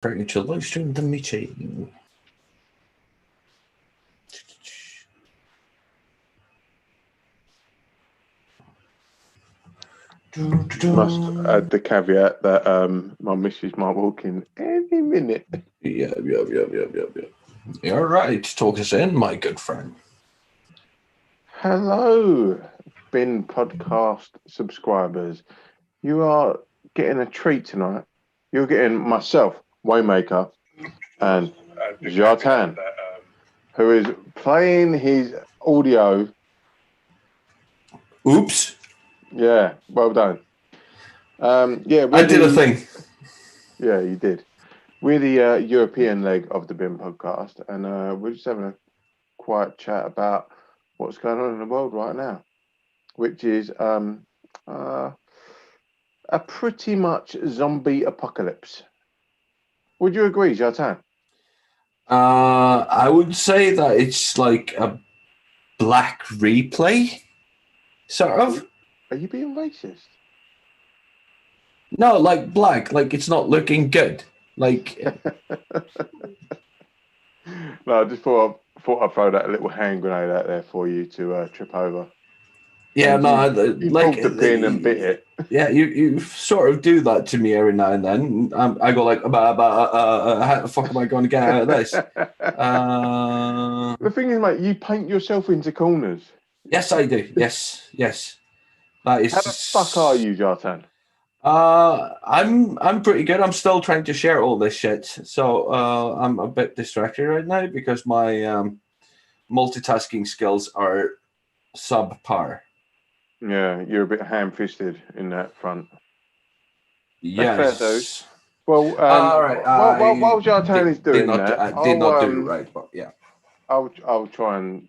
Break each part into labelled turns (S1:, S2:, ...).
S1: Referring to live stream the meeting.
S2: Must add the caveat that my missus might walk in any minute.
S1: Yeah. You're right. Talk us in, my good friend.
S2: Hello, Bin Podcast subscribers. You are getting a treat tonight. You're getting myself, Waymaker, and Jartan, who is playing his audio.
S1: Oops.
S2: Yeah, well done.
S1: I did a thing.
S2: Yeah, you did. We're the European leg of the Bin Podcast, and we're just having a quiet chat about what's going on in the world right now, which is a pretty much zombie apocalypse. Would you agree, Jartan?
S1: I would say that it's like a black replay, sort of.
S2: Are you being racist?
S1: No, like black, like it's not looking good. Like
S2: No, I just thought I'd throw that little hand grenade out there for you to trip over.
S1: yeah,
S2: And
S1: no,
S2: you
S1: like
S2: pulled the pin and bit it.
S1: Yeah, you sort of do that to me every now and then. I go like, how the fuck am I going to get out of this?
S2: The thing is, mate, you paint yourself into corners.
S1: Yes, I do. Yes. That is.
S2: How the fuck are you, Jartan?
S1: I'm pretty good. I'm still trying to share all this shit, so I'm a bit distracted right now because my multitasking skills are subpar.
S2: Yeah, you're a bit ham-fisted in that front.
S1: Yes.
S2: That's fair, dude. Well,
S1: all right.
S2: while Jartan is doing that,
S1: I did not do it right, but yeah.
S2: I'll try and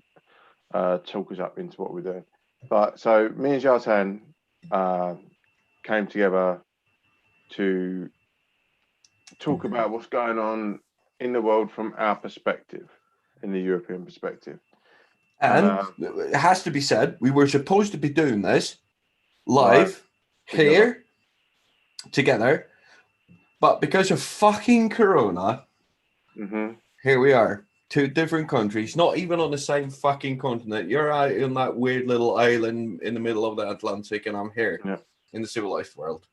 S2: talk us up into what we're doing. But so me and Jartan came together to talk about what's going on in the world from our perspective, in the European perspective.
S1: And it has to be said, we were supposed to be doing this live here together, but because of fucking Corona, here we are, 2 different countries, not even on the same fucking continent. You're out in that weird little island in the middle of the Atlantic, and I'm here in the civilized world.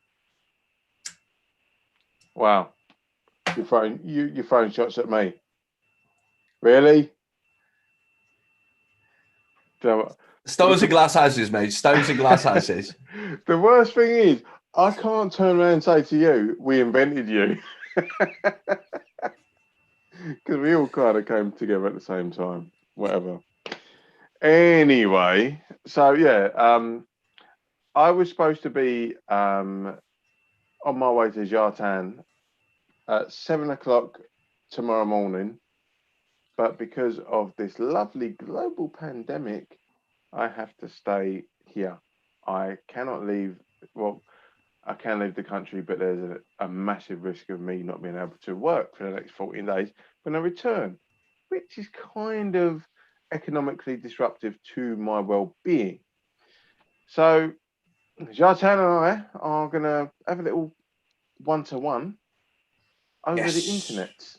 S2: Wow, you're throwing shots at me. Really?
S1: Stones and glass houses, mate. Stones and glass houses.
S2: The worst thing is, I can't turn around and say to you, we invented you. Because we all kind of came together at the same time. Whatever. Anyway, so yeah, I was supposed to be on my way to Jartan at 7 o'clock tomorrow morning. But because of this lovely global pandemic, I have to stay here. I cannot leave. Well, I can leave the country, but there's a massive risk of me not being able to work for the next 14 days when I return, which is kind of economically disruptive to my well-being. So, Jartan and I are going to have a little one-to-one over the internet.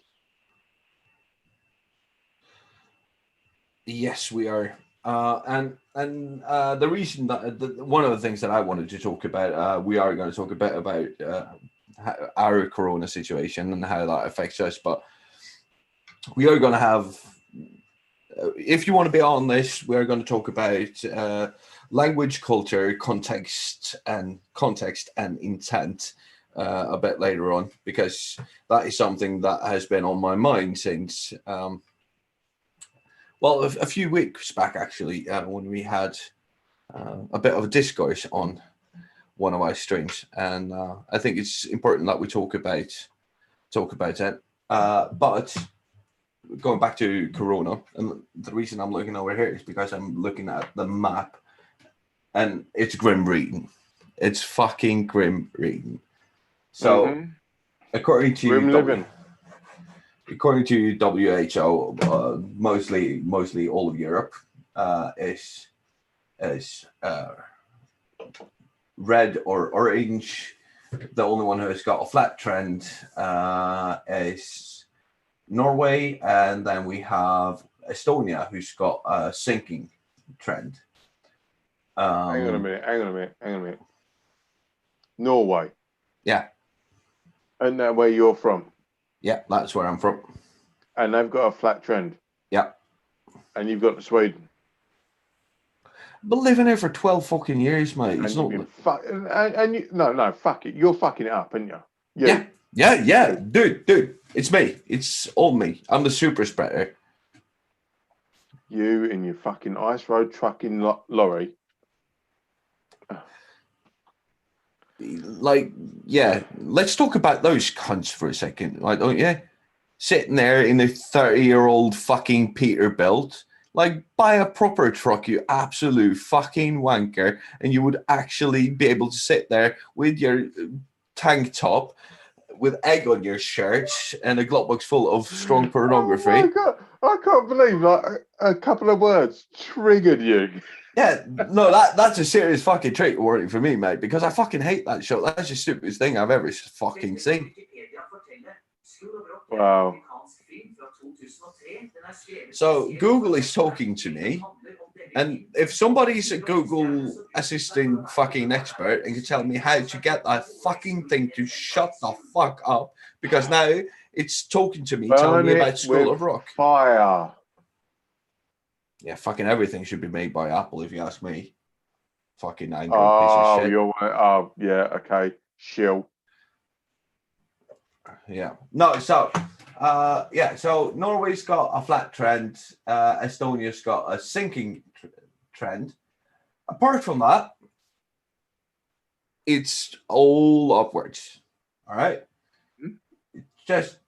S1: Yes, we are. And the reason that one of the things that I wanted to talk about, we are going to talk a bit about our Corona situation and how that affects us. But we are going to have, if you want to be on this, we are going to talk about language, culture, context, and intent a bit later on, because that is something that has been on my mind since. Well, a few weeks back, actually, when we had a bit of a discourse on one of my streams, and I think it's important that we talk about it. But going back to Corona, and the reason I'm looking over here is because I'm looking at the map, and it's grim reading. It's fucking grim reading. So, according to
S2: grim living.
S1: According to WHO, mostly all of Europe is red or orange The only one who's got a flat trend is Norway, and then we have Estonia, who's got a sinking trend.
S2: Hang on a minute. Norway.
S1: Yeah.
S2: And that where you're from?
S1: Yeah, that's where I'm from.
S2: And they've got a flat trend?
S1: Yeah.
S2: And you've got Sweden?
S1: I've been living here for 12 fucking years, mate. It's
S2: and
S1: not...
S2: No, fuck it. You're fucking it up, aren't you?
S1: Yeah. Dude. It's me. It's all me. I'm the super spreader.
S2: You in your fucking ice road trucking lorry.
S1: Like, yeah, let's talk about those cunts for a second, like, don't you? Sitting there in a 30-year-old fucking Peterbilt, like, buy a proper truck, you absolute fucking wanker, and you would actually be able to sit there with your tank top, with egg on your shirt, and a glove box full of strong pornography.
S2: Oh my God. I can't believe like a couple of words triggered you.
S1: Yeah, no, that's a serious fucking trigger warning for me, mate, because I fucking hate that show. That's the stupidest thing I've ever fucking seen.
S2: Wow.
S1: So Google is talking to me, and if somebody's a Google assistant fucking expert and can tell me how to get that fucking thing to shut the fuck up, because now it's talking to me, telling me about School of Rock.
S2: Fire.
S1: Yeah, fucking everything should be made by Apple, if you ask me. Fucking Android piece of shit.
S2: Yeah, okay. Shill.
S1: Yeah. No, so so Norway's got a flat trend. Estonia's got a sinking trend. Apart from that, it's all upwards. All right. Just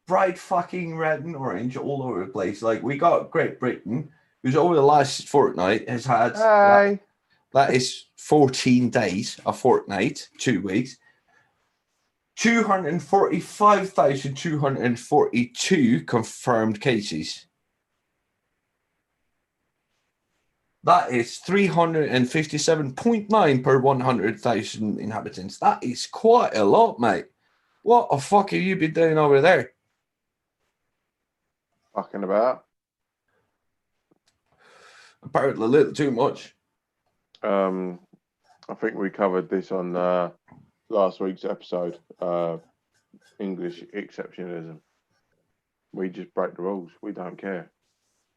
S1: bright fucking red and orange all over the place. Like, we got Great Britain, who's over the last fortnight has had that is 14 days, a fortnight, 2 weeks. 245,242 confirmed cases. That is 357.9 per 100,000 inhabitants. That is quite a lot, mate. What the fuck have you been doing over there?
S2: Fucking about.
S1: Apparently a little too much.
S2: I think we covered this on last week's episode. English exceptionalism. We just break the rules. We don't care.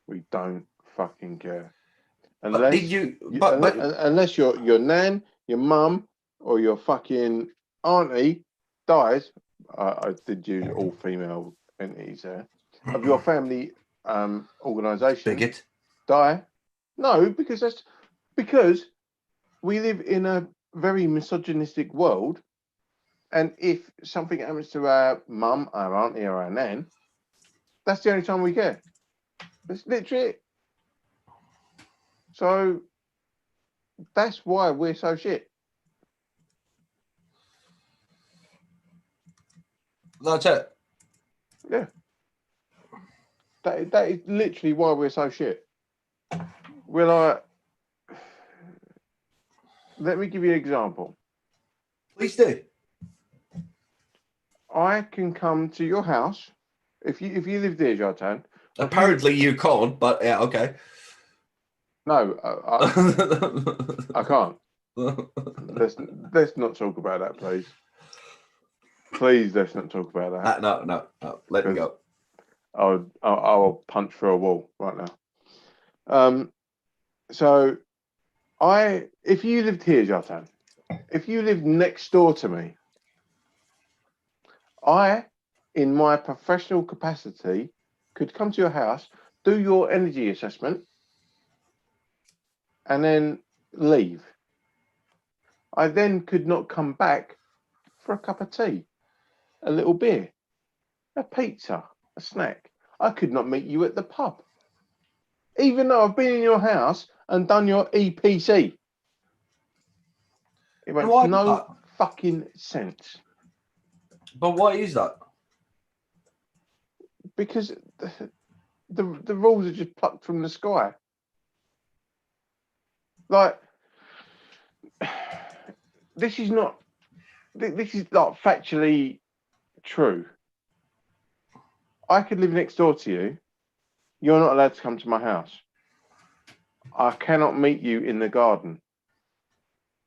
S2: We don't fucking care. Unless unless your nan, your mum, or your fucking auntie dies. I did use all female entities there. Of your family organisation.
S1: Bigot.
S2: Die. No, because we live in a very misogynistic world, and if something happens to our mum, our auntie, or our nan, that's the only time we care. That's literally it. So that's why we're so shit.
S1: That's it.
S2: Yeah. That is literally why we're so shit. We're like, let me give you an example.
S1: Please do.
S2: I can come to your house if you live there, Jartan.
S1: Apparently you can't, but yeah, okay.
S2: No, I can't. Let's not talk about that, please. Please, let's not talk about that.
S1: No. Let me go.
S2: I'll punch through a wall right now. So if you lived here, Jartan, if you lived next door to me, I, in my professional capacity, could come to your house, do your energy assessment, and then leave. I then could not come back for a cup of tea, a little beer, a pizza, a snack. I could not meet you at the pub, even though I've been in your house and done your EPC. It makes no fucking sense.
S1: But why is that?
S2: Because the rules are just plucked from the sky. Like, this is not. This is not factually true. I could live next door to you. You're not allowed to come to my house. I cannot meet you in the garden.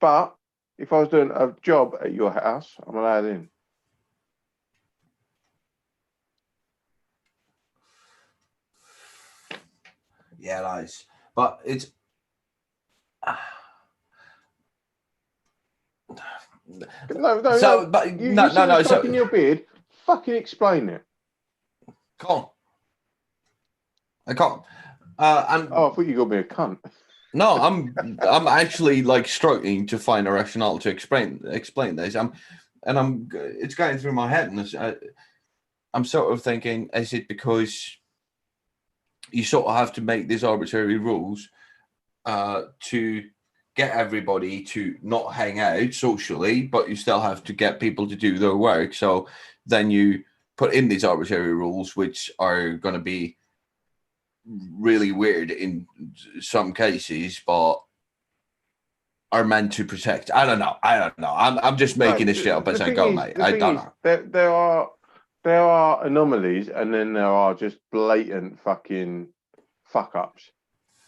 S2: But if I was doing a job at your house, I'm allowed in.
S1: Yeah, nice. But it's
S2: No.
S1: so. But
S2: You
S1: no,
S2: see
S1: no,
S2: me
S1: no.
S2: stroking
S1: So
S2: your beard. Fucking explain it.
S1: come on, I can't.
S2: Oh,
S1: I'm
S2: I thought you got me a cunt.
S1: no, I'm actually like struggling to find a rationale to explain this. It's going through my head, and I'm sort of thinking, is it because you sort of have to make these arbitrary rules to get everybody to not hang out socially, but you still have to get people to do their work. So then you put in these arbitrary rules, which are going to be really weird in some cases, but are meant to protect. I don't know. I'm just making this shit up as I go, mate. I don't know.
S2: There are anomalies, and then there are just blatant fucking fuck ups.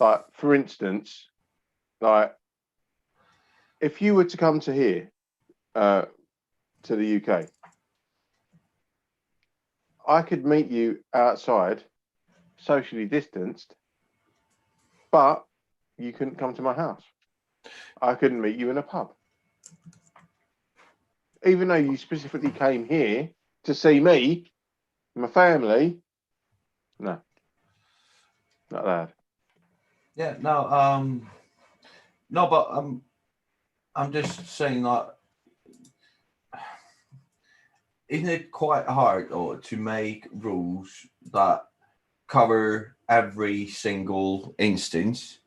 S2: Like, for instance, like if you were to come to here, to the UK, I could meet you outside, socially distanced, but you couldn't come to my house. I couldn't meet you in a pub. Even though you specifically came here to see me, my family, no, not allowed.
S1: Yeah, no, but I'm just saying that. Isn't it quite hard to make rules that cover every single instance,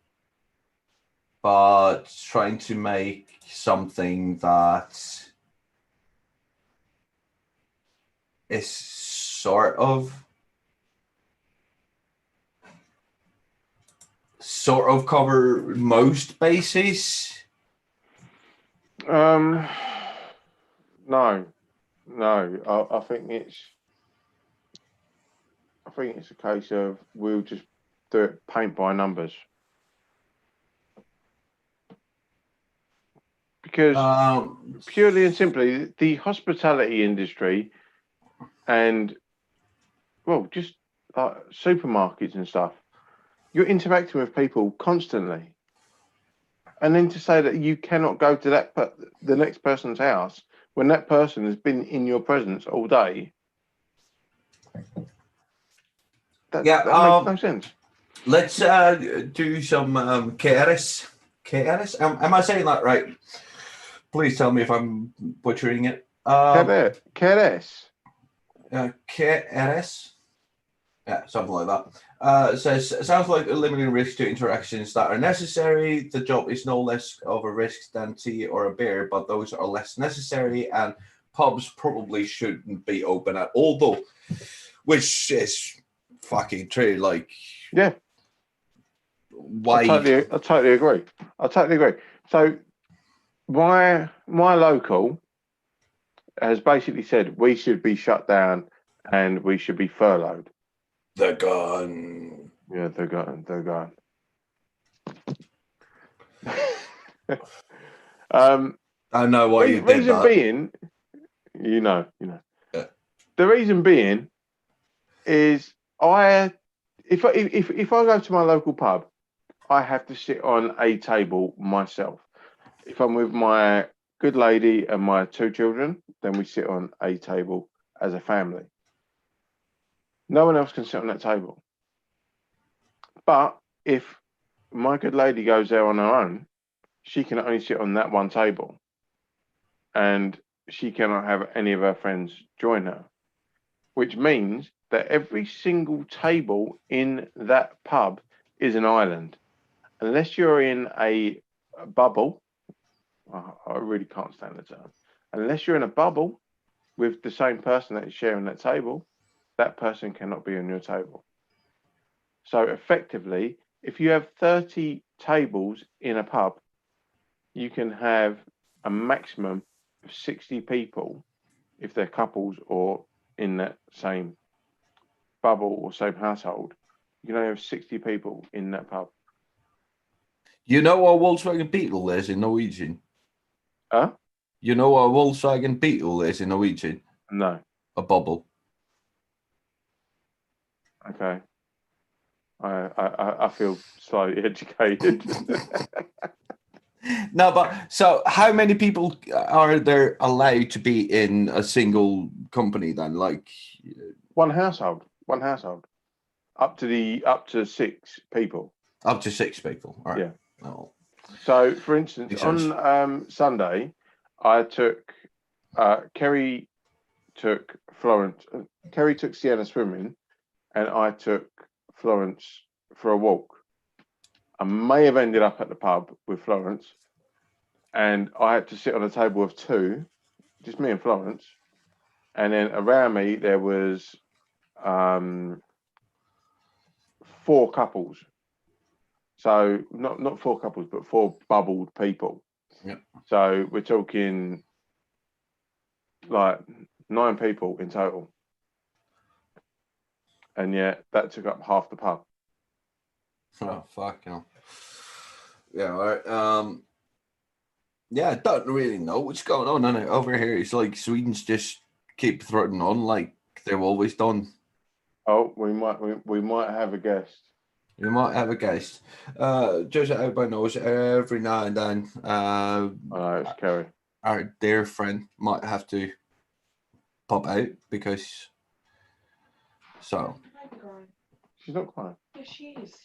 S1: but trying to make something that is sort of cover most bases?
S2: No. I think it's a case of we'll just do it paint by numbers. Because purely and simply, the hospitality industry and, well, just supermarkets and stuff, you're interacting with people constantly. And then to say that you cannot go to the next person's house when that person has been in your presence all day, that makes no sense.
S1: Let's do some KRS. KRS? Am I saying that right? Please tell me if I'm butchering it.
S2: KRS?
S1: KRS? Yeah, something like that. It says, sounds like limiting risk to interactions that are necessary. The job is no less of a risk than tea or a beer, but those are less necessary, and pubs probably shouldn't be open at all, though. Which is fucking true. Like,
S2: yeah.
S1: Why?
S2: I totally agree. So my local has basically said we should be shut down and we should be furloughed.
S1: They're gone.
S2: Yeah, they're gone.
S1: I know why you did
S2: reason
S1: that.
S2: being, you know. Yeah. The reason being is if I go to my local pub, I have to sit on a table myself. If I'm with my good lady and my 2 children, then we sit on a table as a family. No one else can sit on that table. But if my good lady goes there on her own, she can only sit on that one table. And she cannot have any of her friends join her. Which means that every single table in that pub is an island. Unless you're in a bubble, I really can't stand the term. Unless you're in a bubble with the same person that is sharing that table, that person cannot be on your table. So effectively, if you have 30 tables in a pub, you can have a maximum of 60 people if they're couples or in that same bubble or same household. You can only have 60 people in that pub.
S1: You know what Volkswagen Beetle is in Norwegian?
S2: Huh?
S1: You know what Volkswagen Beetle is in Norwegian?
S2: No.
S1: A bubble.
S2: Okay. I feel slightly educated.
S1: No, but so how many people are there allowed to be in a single company then? Like
S2: One household. Up to 6 people.
S1: up to 6 people. All right.
S2: Yeah.
S1: Oh.
S2: So, for instance,
S1: Makes sense.
S2: on Sunday, I took Kerry took Florence. Kerry took Sienna swimming, and I took Florence for a walk. I may have ended up at the pub with Florence, and I had to sit on a table of 2, just me and Florence, and then around me there was 4 couples. So not 4 couples, but 4 bubbled people.
S1: Yeah.
S2: So we're talking like 9 people in total, and yet that took up half the pub.
S1: Oh fuck, you know. Yeah, all right. Yeah, I don't really know what's going on in it over here. It's like Sweden's just keep throwing on like they've always done.
S2: Oh, we might have a guest.
S1: We might have a guest. Just so everybody knows, every now and then,
S2: It's Kerry.
S1: our dear friend might have to pop out because. So.
S2: She's not crying.
S3: Yeah, she is.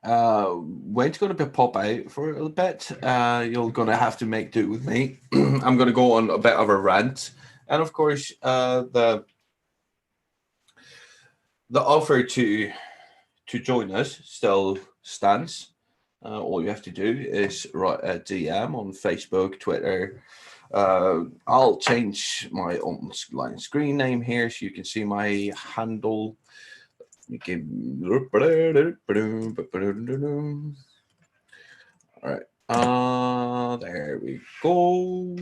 S1: Wayne's going to be pop out for a little bit. You're going to have to make do with me. I'm going to go on a bit of a rant, and of course, the offer to join us still stands. All you have to do is write a DM on Facebook, Twitter. I'll change my online screen name here so you can see my handle. All right. There we go.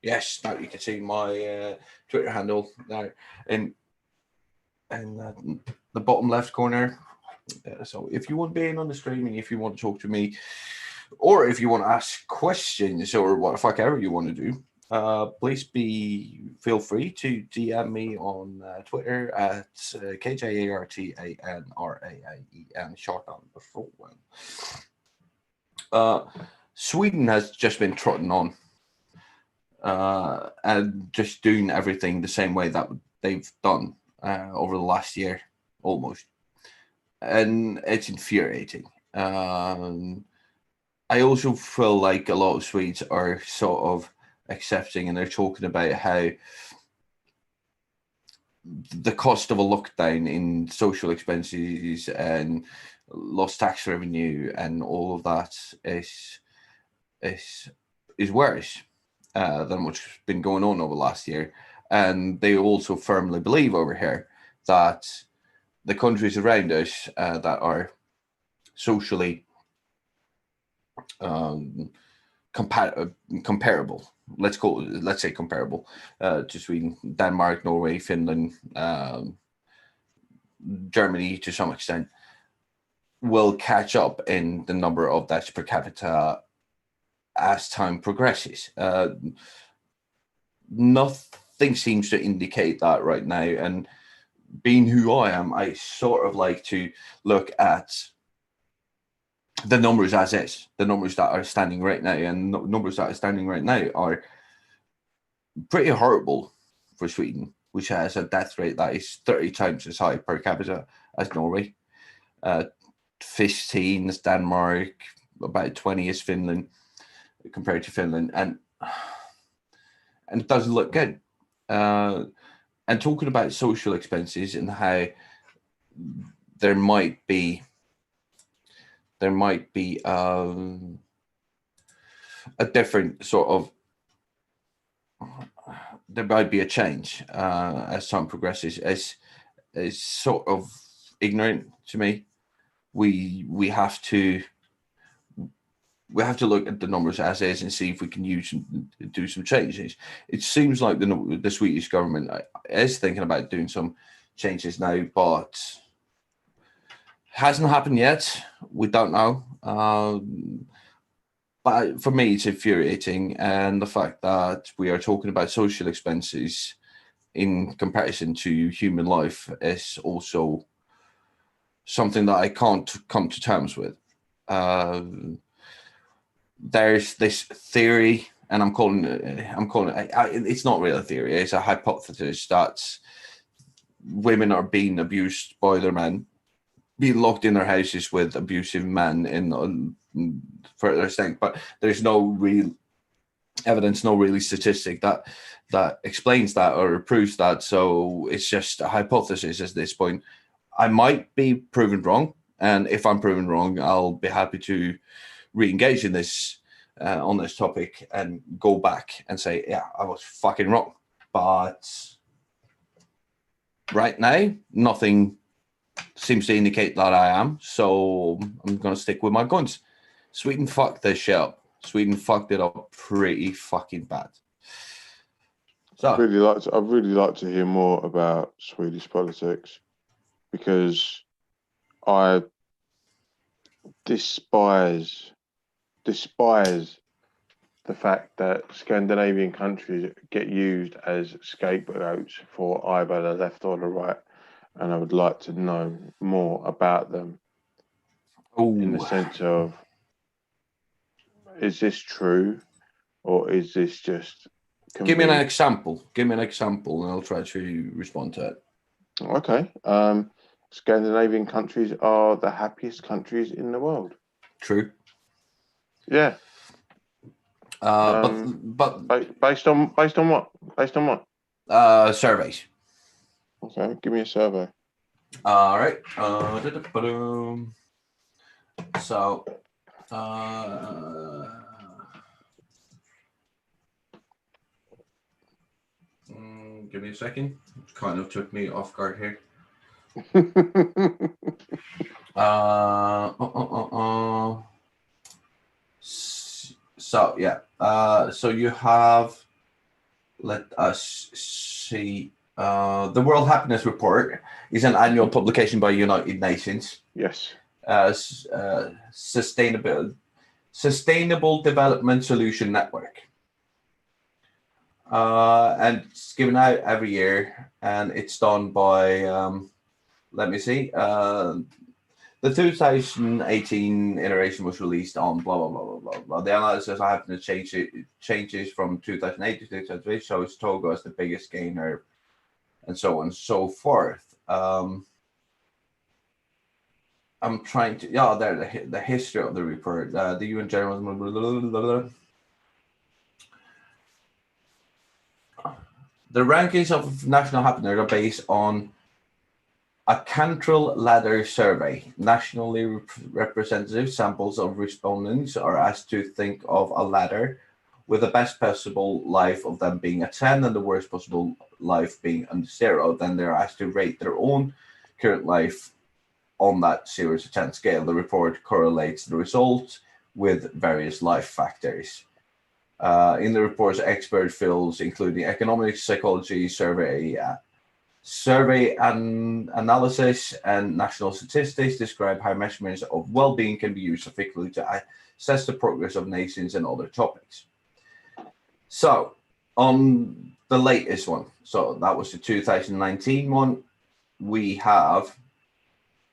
S1: Yes, now you can see my Twitter handle there in the bottom left corner. So if you want to be in on the streaming, if you want to talk to me, or if you want to ask questions or what the fuck ever you want to do, please feel free to DM me on Twitter at KJARTANRAIEN short on before. Sweden has just been trotting on and just doing everything the same way that they've done over the last year almost, and it's infuriating. I also feel like a lot of Swedes are sort of accepting, and they're talking about how the cost of a lockdown in social expenses and lost tax revenue and all of that is worse than what's been going on over last year. And they also firmly believe over here that the countries around us that are socially comparable, let's say comparable to Sweden, Denmark, Norway, Finland, Germany to some extent, will catch up in the number of deaths per capita as time progresses. Nothing seems to indicate that right now, and being who I am, I sort of like to look at the numbers as is, the numbers that are standing right now, and numbers that are standing right now are pretty horrible for Sweden, which has a death rate that is 30 times as high per capita as Norway, 15 is Denmark, about 20 is Finland compared to Finland, and it doesn't look good. And talking about social expenses and how there might be a different sort of, there might be a change as time progresses, is sort of ignorant to me. We have to we have to look at the numbers as is and see if we can do some changes. It seems like the Swedish government is thinking about doing some changes now, but hasn't happened yet. We don't know. But for me, it's infuriating, and the fact that we are talking about social expenses in comparison to human life is also something that I can't come to terms with. There's this theory, and I'm calling it. It's not really a theory. It's a hypothesis that women are being abused by their men, being locked in their houses with abusive men in further extent. But there's no real evidence, no really statistic that explains that or proves that. So it's just a hypothesis at this point. I might be proven wrong, and if I'm proven wrong, I'll be happy to re-engage in this on this topic and go back and say, yeah, I was fucking wrong. But right now, nothing seems to indicate that I am. So I'm going to stick with my guns. Sweden fucked this shit up. Sweden fucked it up pretty fucking bad. So
S2: I'd really like to hear more about Swedish politics, because I despise the fact that Scandinavian countries get used as scapegoats for either the left or the right, and I would like to know more about them. In the sense of, is this true, or is this just
S1: Give me an example, and I'll try to respond to it.
S2: Okay. Scandinavian countries are the happiest countries in the world.
S1: True.
S2: Yeah.
S1: But
S2: based on what?
S1: Surveys.
S2: Okay, give me a survey.
S1: All right. So, give me a second. It kind of took me off guard here. So yeah. So you have. Let us see. The World Happiness Report is an annual publication by United Nations.
S2: Yes.
S1: Sustainable Development Solution Network. And it's given out every year, and it's done by, let me see, the 2018 iteration was released on blah, blah, blah, blah, blah, blah. The analysis I happen to changes from 2008 to 2008, shows Togo as the biggest gainer, and so on and so forth. I'm trying to, there, the history of the report, the UN General, blah, blah, blah, blah, blah. The rankings of national happiness are based on a Cantrell ladder survey. Nationally representative samples of respondents are asked to think of a ladder, with the best possible life of them being a 10 and the worst possible life being under 0. Then they're asked to rate their own current life on that 0 to 10 scale. The report correlates the results with various life factors. In the report's expert fields, including economics, psychology, survey and analysis, and national statistics, describe how measurements of well-being can be used effectively to assess the progress of nations and other topics. So, on the latest one, so that was the 2019 one, we have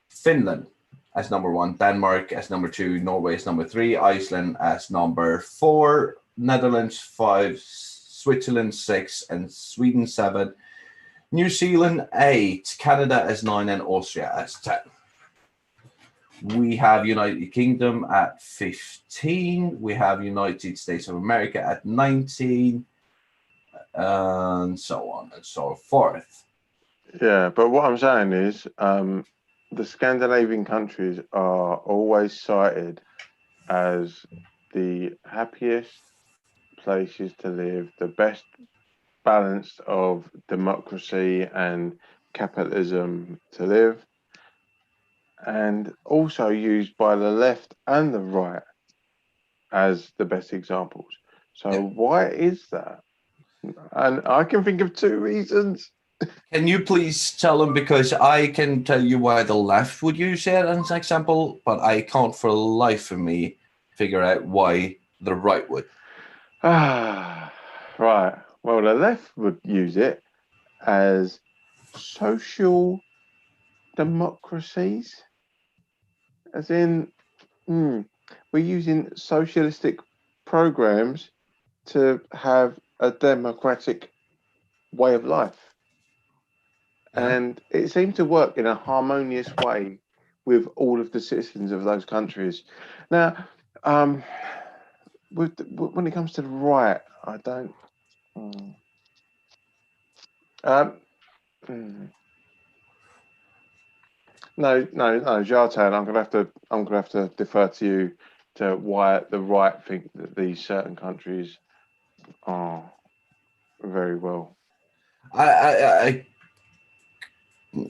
S1: Finland as number 1, Denmark as number 2, Norway as number 3, Iceland as number 4, Netherlands 5, Switzerland 6, and Sweden 7, New Zealand 8, Canada as 9, and Austria as 10. We have United Kingdom at 15. We have United States of America at 19, and so on and so forth.
S2: Yeah, but what I'm saying is, the Scandinavian countries are always cited as the happiest places to live, the best balance of democracy and capitalism to live, and also used by the left and the right as the best examples. So
S1: Yeah.
S2: why is that? And I can think of two reasons.
S1: Can you please tell them, because I can tell you why the left would use it as an example, but I can't for the life of me figure out why the right would.
S2: Ah, right. Well, the left would use it as social democracies, as in, we're using socialistic programs to have a democratic way of life.
S1: Yeah.
S2: And it seems to work in a harmonious way with all of the citizens of those countries. Now, when it comes to the right, I don't. mm, Um, mm, no, Jartan, I'm gonna have to defer to you to why the right think that these certain countries are very well.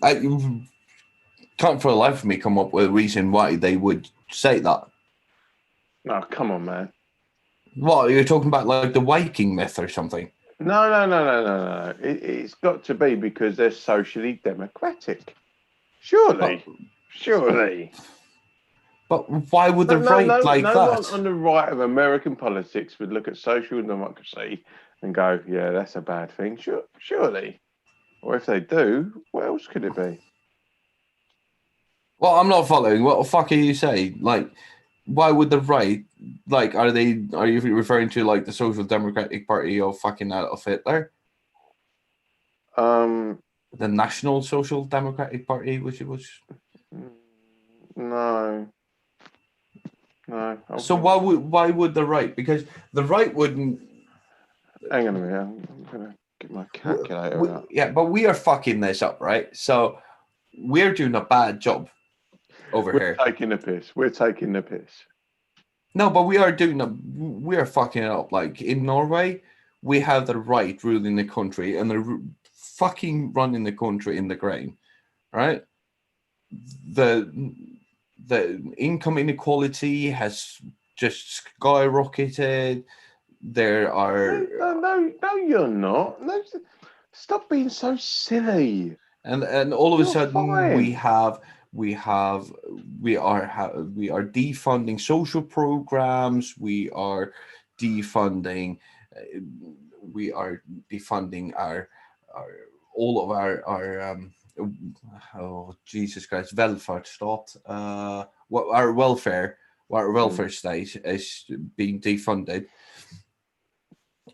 S1: I can't for the life of me come up with a reason why they would say that.
S2: No, come on, man.
S1: What, you're talking about like the Viking myth or something?
S2: No. It's got to be because they're socially democratic.
S1: But,
S2: Surely.
S1: but why would the right like
S2: No one
S1: that?
S2: on the right of American politics would look at social democracy and go, yeah, that's a bad thing. Surely. Or if they do, what else could it be?
S1: Well, I'm not following. What the fuck are you saying? Like, why would the right, like, are you referring to like the Social Democratic Party of fucking Adolf Hitler?
S2: Um,
S1: The National Social Democratic Party, which it was.
S2: no.
S1: So why would the right? Because the right wouldn't.
S2: Hang on a minute. I'm gonna get my calculator out.
S1: Yeah, but we are fucking this up, right? So we're doing a bad job over here.
S2: Taking the piss. We're taking the piss.
S1: No, but we are fucking it up. Like in Norway, we have the right ruling the country, and they're fucking running the country in the grain, right? The income inequality has just skyrocketed. There are
S2: No, you're not. No, stop being so silly.
S1: and all of a
S2: You're
S1: sudden we
S2: fine.
S1: are defunding social programs. We are defunding our all of our oh Jesus Christ, velfärdsstat, what our welfare state is being defunded,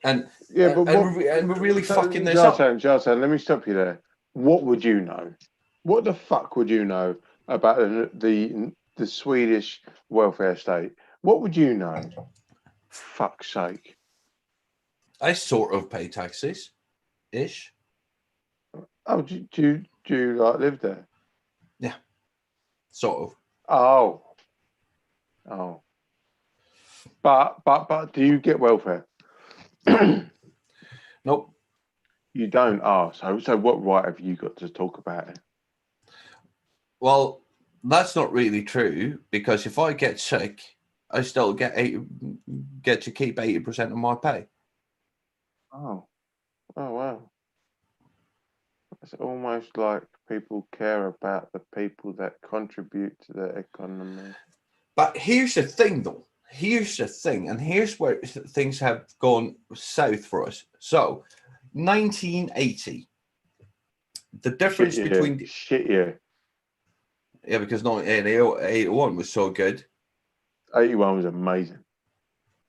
S1: and
S2: Yeah, but
S1: and we're really fucking this up.
S2: Jartan, let me stop you there. What would you know? What the fuck would you know about the Swedish welfare state? What would you know? Fuck's sake.
S1: I sort of pay taxes, ish.
S2: Oh, do you like live there?
S1: Yeah, sort of.
S2: Oh. But do you get welfare?
S1: Nope.
S2: You don't. Oh, so what right have you got to talk about it?
S1: Well, that's not really true, because if I get sick, I still get to keep 80% of my pay.
S2: Oh wow. It's almost like people care about the people that contribute to the economy.
S1: But here's the thing, though. Here's the thing, and here's where things have gone south for us. So, 1980, the difference between yeah, because 1981 was so good,
S2: 81 was amazing,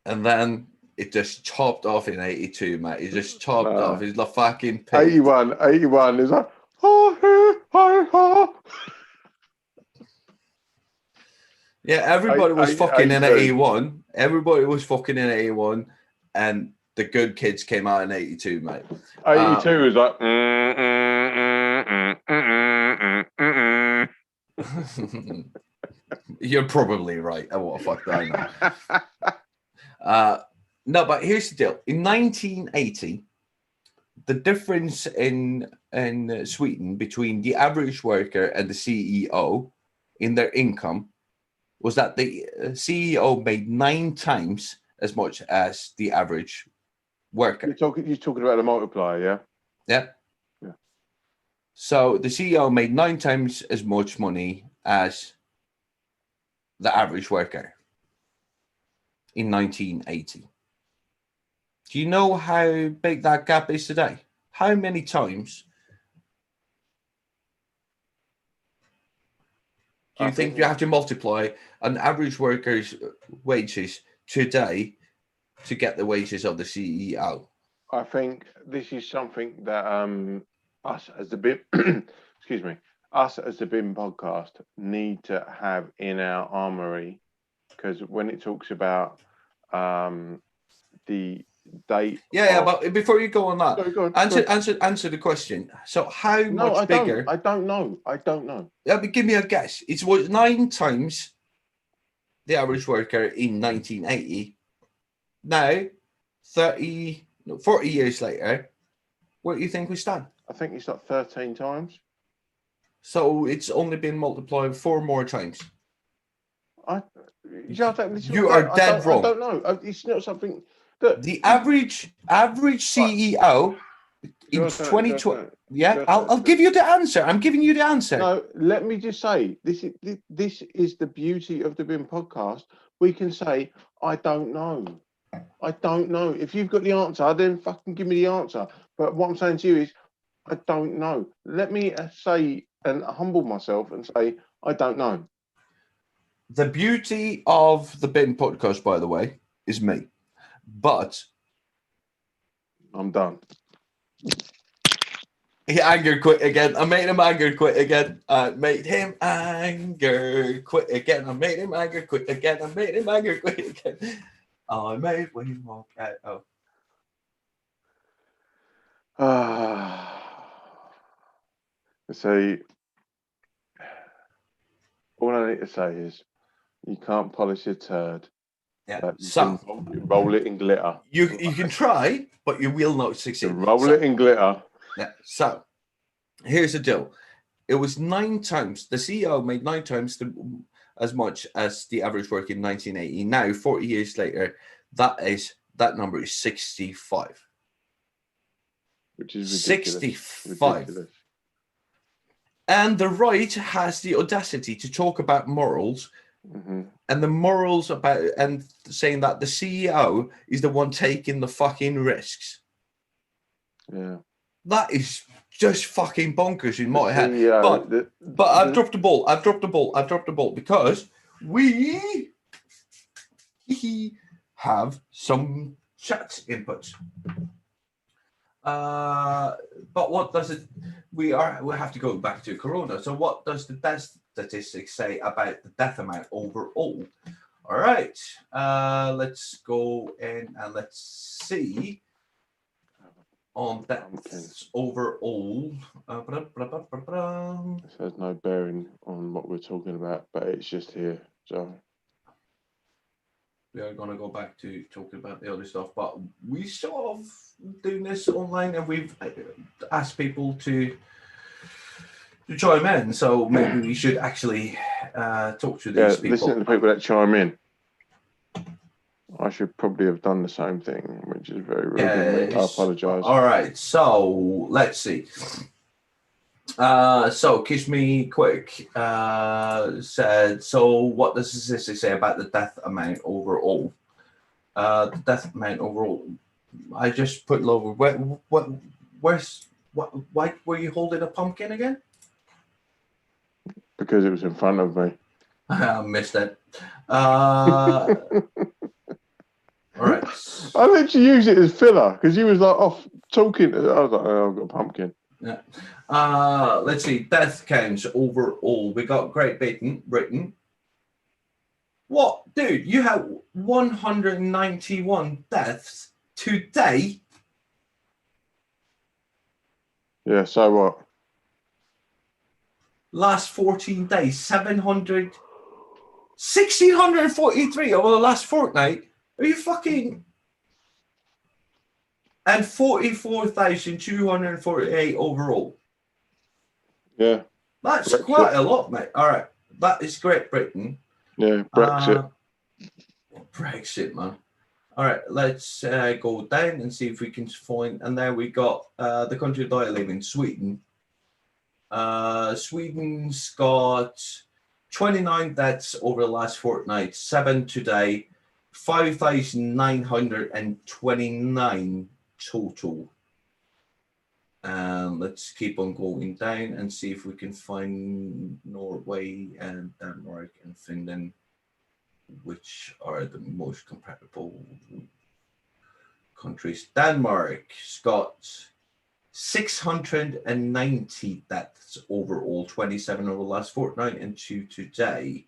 S1: and then it just chopped off in 82, mate. It just chopped off. It's like fucking pig.
S2: 81 is like
S1: yeah, everybody was fucking in 81. Everybody was fucking in 81, and the good kids came out in 82, mate.
S2: 82 was like
S1: You're probably right. Oh, what the fuck do I know? No, but here's the deal. In 1980, the difference in Sweden between the average worker and the CEO in their income was that the CEO made 9 times as much as the average worker.
S2: You're talking about the multiplier, yeah?
S1: Yeah.
S2: Yeah.
S1: So the CEO made 9 times as much money as the average worker in 1980. Do you know how big that gap is today? How many times do you think you have to multiply an average worker's wages today to get the wages of the CEO?
S2: I think this is something that us as the BIM, excuse me, us as the BIM podcast need to have in our armory, because when it talks about the date.
S1: Yeah, but before you go on that,
S2: Sorry, go on,
S1: answer the question. So how much bigger?
S2: I don't know.
S1: Yeah, but give me a guess. It was 9 times the average worker in 1980. Now, 40 years later, where do you think we stand?
S2: I think it's like 13 times.
S1: So it's only been multiplied 4 more times. You are dead wrong.
S2: I don't know. It's not something
S1: that the average CEO in 2020. Yeah, I'll give you the answer. I'm giving you the answer.
S2: No, let me just say this is the beauty of the BIM podcast. We can say I don't know. I don't know. If you've got the answer, then fucking give me the answer. But what I'm saying to you is, I don't know. Let me say and humble myself and say, I don't know.
S1: The beauty of the BIM podcast, by the way, is me. But
S2: I'm done.
S1: He angered quit again. I made him anger quit again. I made him anger quit again. I made him anger quit again. I made him anger quit again. I made Wayne walk out.
S2: So all I need to say is you can't polish a turd.
S1: Yeah. So
S2: roll it in glitter.
S1: You can try, but you will not succeed.
S2: Roll it in glitter.
S1: Yeah. So here's the deal. It was 9 times. The CEO made 9 times as much as the average worker in 1980. Now, 40 years later, that number is 65.
S2: Which is
S1: ridiculous. 65. Ridiculous. And the right has the audacity to talk about morals, and the morals about and saying that the CEO is the one taking the fucking risks.
S2: Yeah,
S1: that is just fucking bonkers in my head. But I've dropped the ball. I've dropped the ball because we have some chat inputs. But what does it? We have to go back to Corona. So what does the death statistics say about the death amount overall? All right, let's go in and let's see on deaths overall.
S2: This has no bearing on what we're talking about, but it's just here. So
S1: we are going to go back to talking about the other stuff, but we sort of doing this online, and we've asked people to chime in. So maybe we should actually talk to these people.
S2: Listen to the people that chime in. I should probably have done the same thing, which is very rude of me. I apologise.
S1: All right, so let's see. So Kiss Me Quick said, so what does the statistic say about the death amount overall? The death amount overall. I just put lower. Why were you holding a pumpkin again?
S2: Because it was in front of me.
S1: I missed it. All right.
S2: I literally used it as filler because you was like off talking. I was like, oh, I've got a pumpkin.
S1: Yeah. Let's see. Death counts overall. We got Great Britain. What, dude? You have 191 deaths today.
S2: Yeah. So what?
S1: Last 14 days, 1,643 over the last fortnight. Are you fucking... And 44,248 overall.
S2: Yeah.
S1: That's quite a lot, mate. All right. That is Great Britain.
S2: Yeah, Brexit.
S1: Brexit, man. All right, let's go down and see if we can find. And then we got the country that I live in, Sweden. Sweden's got 29 deaths over the last fortnight, 7 today, 5,929 total. Let's keep on going down and see if we can find Norway and Denmark and Finland, which are the most comparable countries. Denmark's got 690 deaths overall, 27 over the last fortnight and 2 today.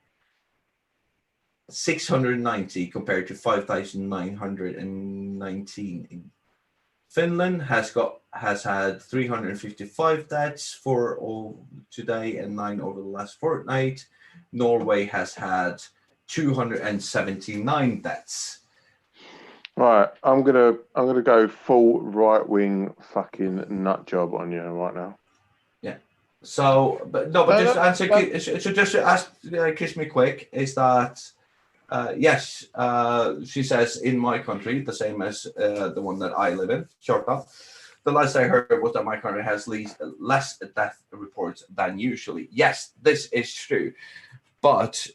S1: 690 compared to 5,919 in Finland has had 355 deaths for all today and 9 over the last fortnight. Norway has had 279 deaths.
S2: Right, I'm gonna go full right wing fucking nut job on you right now.
S1: Yeah. So, but just answer. So just ask. Kiss me quick. Is that? Yes. She says in my country, the same as the one that I live in. Short up. The last I heard was that my country has less death reports than usually. Yes, this is true. But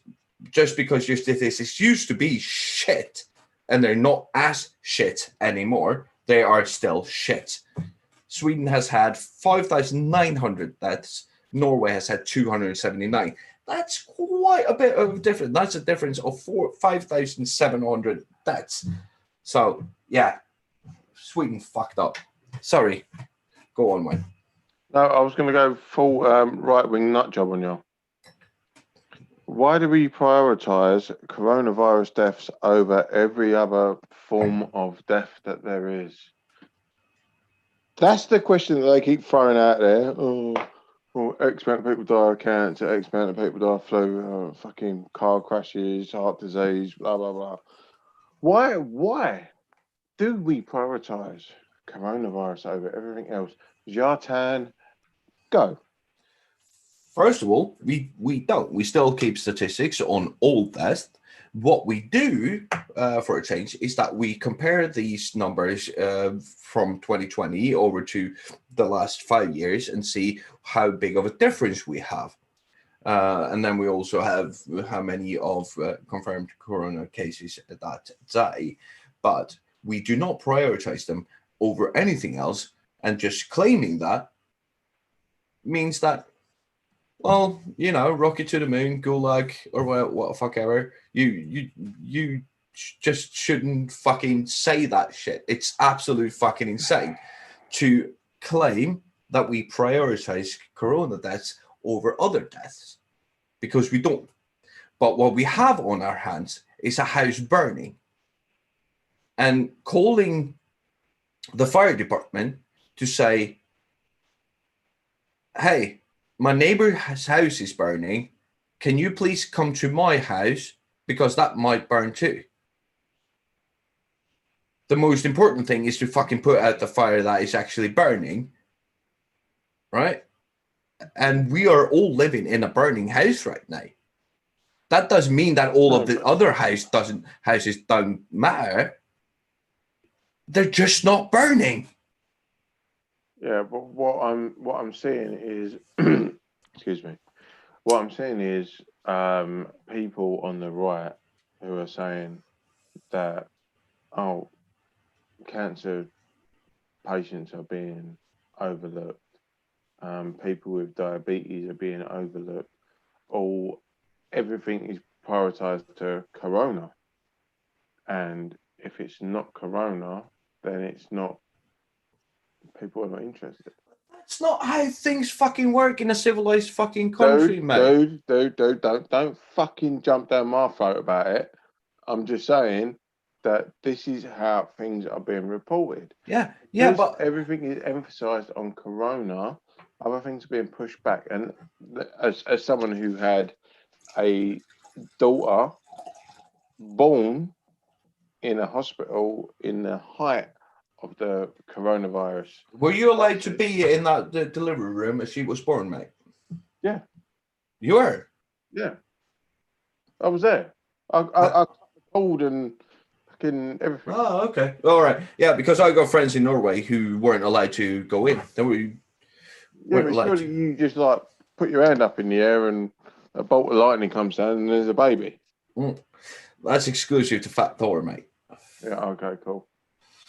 S1: just because your statistics used to be shit, and they're not as shit anymore, they are still shit. Sweden has had 5,900 deaths. Norway has had 279. That's quite a bit of a difference. That's a difference of 5,700 deaths. So, yeah, Sweden fucked up. Sorry. Go on, Wayne.
S2: No, I was going to go full right-wing nut job on you. Why do we prioritise coronavirus deaths over every other form of death that there is? That's the question that they keep throwing out there. X amount of people die of cancer, X amount of people die of flu, fucking car crashes, heart disease, blah, blah, blah. Why do we prioritise coronavirus over everything else? Jartan, go.
S1: First of all, we don't. We still keep statistics on all tests. What we do for a change is that we compare these numbers from 2020 over to the last 5 years and see how big of a difference we have. And then we also have how many of confirmed corona cases that day. But we do not prioritize them over anything else. And just claiming that means that, well, you know, rocket to the moon, gulag, or what the fuck ever. You just shouldn't fucking say that shit. It's absolute fucking insane to claim that we prioritize corona deaths over other deaths, because we don't. But what we have on our hands is a house burning, and calling the fire department to say, hey, my neighbor's house is burning. Can you please come to my house because that might burn too? The most important thing is to fucking put out the fire that is actually burning, right? And we are all living in a burning house right now. That doesn't mean that all of the other houses don't matter. They're just not burning.
S2: Yeah, but what I'm seeing is, excuse me, what I'm seeing is people on the right who are saying that, oh, cancer patients are being overlooked, people with diabetes are being overlooked, everything is prioritized to corona, and if it's not corona, then it's not. People are not interested.
S1: That's not how things fucking work in a civilized fucking country, mate.
S2: Dude, don't fucking jump down my throat about it. I'm just saying that this is how things are being reported.
S1: Yeah,
S2: but everything is emphasised on corona. Other things are being pushed back. And as someone who had a daughter born in a hospital in the height of the coronavirus.
S1: Were you allowed to be in that delivery room as she was born, mate?
S2: Yeah.
S1: You were?
S2: Yeah. I was there. I called and fucking everything.
S1: Oh, okay. All right. Yeah, because I got friends in Norway who weren't allowed to go in. They
S2: Yeah,
S1: weren't
S2: but
S1: allowed
S2: surely
S1: to.
S2: you just like put your hand up in the air and a bolt of lightning comes down and there's a baby.
S1: Mm. That's exclusive to Fat Thor, mate.
S2: Yeah, okay, cool.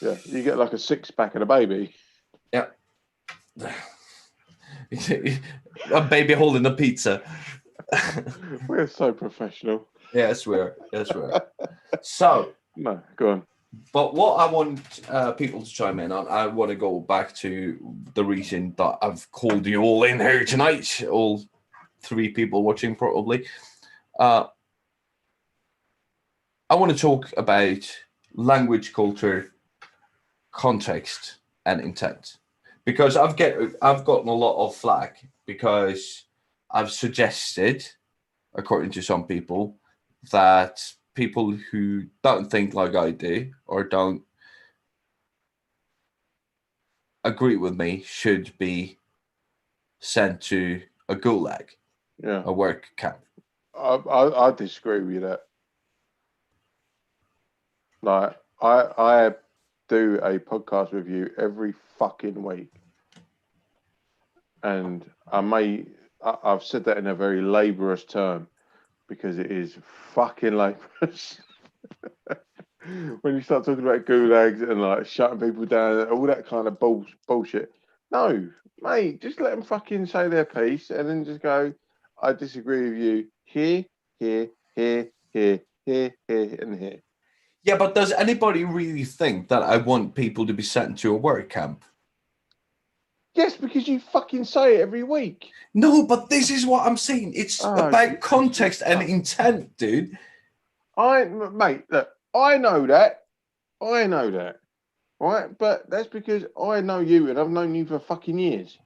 S2: Yeah, you get like a 6-pack of the baby.
S1: Yeah. A baby holding the pizza.
S2: We're so professional.
S1: Yes, we are. Yes, we are. So,
S2: No, go on.
S1: but what I want people to chime in on, I want to go back to the reason that I've called you all in here tonight, all 3 people watching probably. I want to talk about language, culture, context, and intent, because I've gotten a lot of flack because I've suggested, according to some people, that people who don't think like I do or don't agree with me should be sent to a gulag,
S2: Yeah,
S1: a work camp.
S2: I disagree with that. Like, I do a podcast with you every fucking week, and I've said that in a very laborious term because it is fucking laborious. When you start talking about gulags and like shutting people down, all that kind of bullshit. No, mate, just let them fucking say their piece and then just go, I disagree with you here, here, here, here, here, here, and here.
S1: Yeah, but does anybody really think that I want people to be sent to a work camp?
S2: Yes, because you fucking say it every week.
S1: No, but this is what I'm saying. It's
S2: Oh,
S1: about context and intent, dude.
S2: Mate, look, I know that. Right? But that's because I know you and I've known you for fucking years.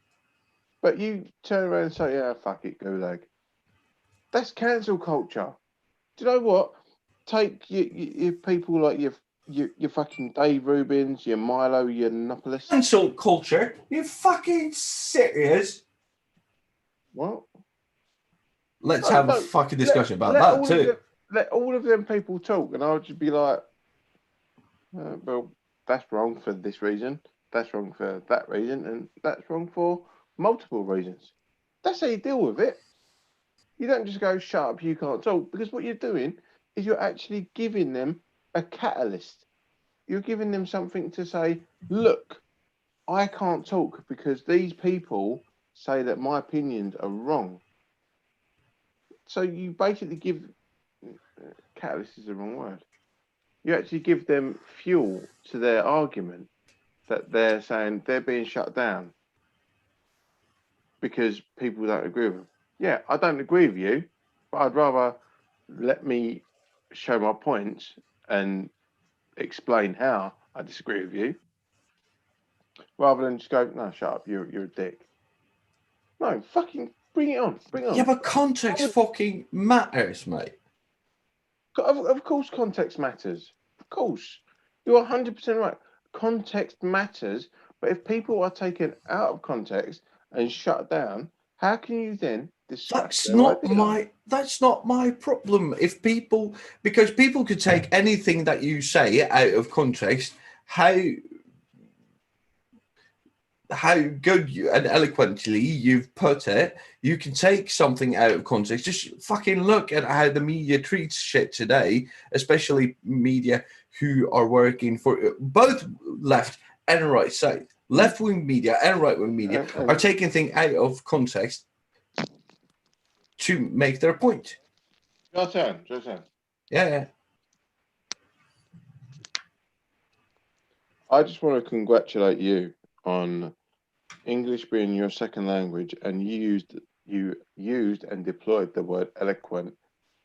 S2: But you turn around and say, yeah, fuck it, gulag. That's cancel culture. Do you know what? Take your people like your fucking Dave Rubins, your Milo Yiannopoulos.
S1: Cancel culture? You fucking serious?
S2: What?
S1: Let's
S2: No,
S1: have a
S2: no.
S1: fucking
S2: Let
S1: discussion about
S2: let
S1: that
S2: all of
S1: too.
S2: them let all of them people talk, and I'll just be like, well, that's wrong for this reason. That's wrong for that reason, and that's wrong for multiple reasons. That's how you deal with it. You don't just go, shut up, you can't talk, because what you're doing is you're actually giving them a catalyst. You're giving them something to say, look, I can't talk because these people say that my opinions are wrong. So you basically give, catalyst is the wrong word. You actually give them fuel to their argument that they're saying they're being shut down because people don't agree with them. Yeah, I don't agree with you, but I'd rather let me show my points and explain how I disagree with you, rather than just go, no, shut up, you're a dick. No, fucking bring it on, bring it
S1: Yeah,
S2: on.
S1: but context fucking matters, mate.
S2: Of course, context matters. Of course, you're 100% right. Context matters, but if people are taken out of context and shut down, how can you then discuss their idea?
S1: That's not my problem. If people, because people could take anything that you say out of context, how good you and eloquently you've put it, you can take something out of context. Just fucking look at how the media treats shit today, especially media who are working for both left and right side. Left wing media and right wing media are taking things out of context to make their point.
S2: Your turn.
S1: Yeah.
S2: I just want to congratulate you on English being your second language, and you used and deployed the word eloquent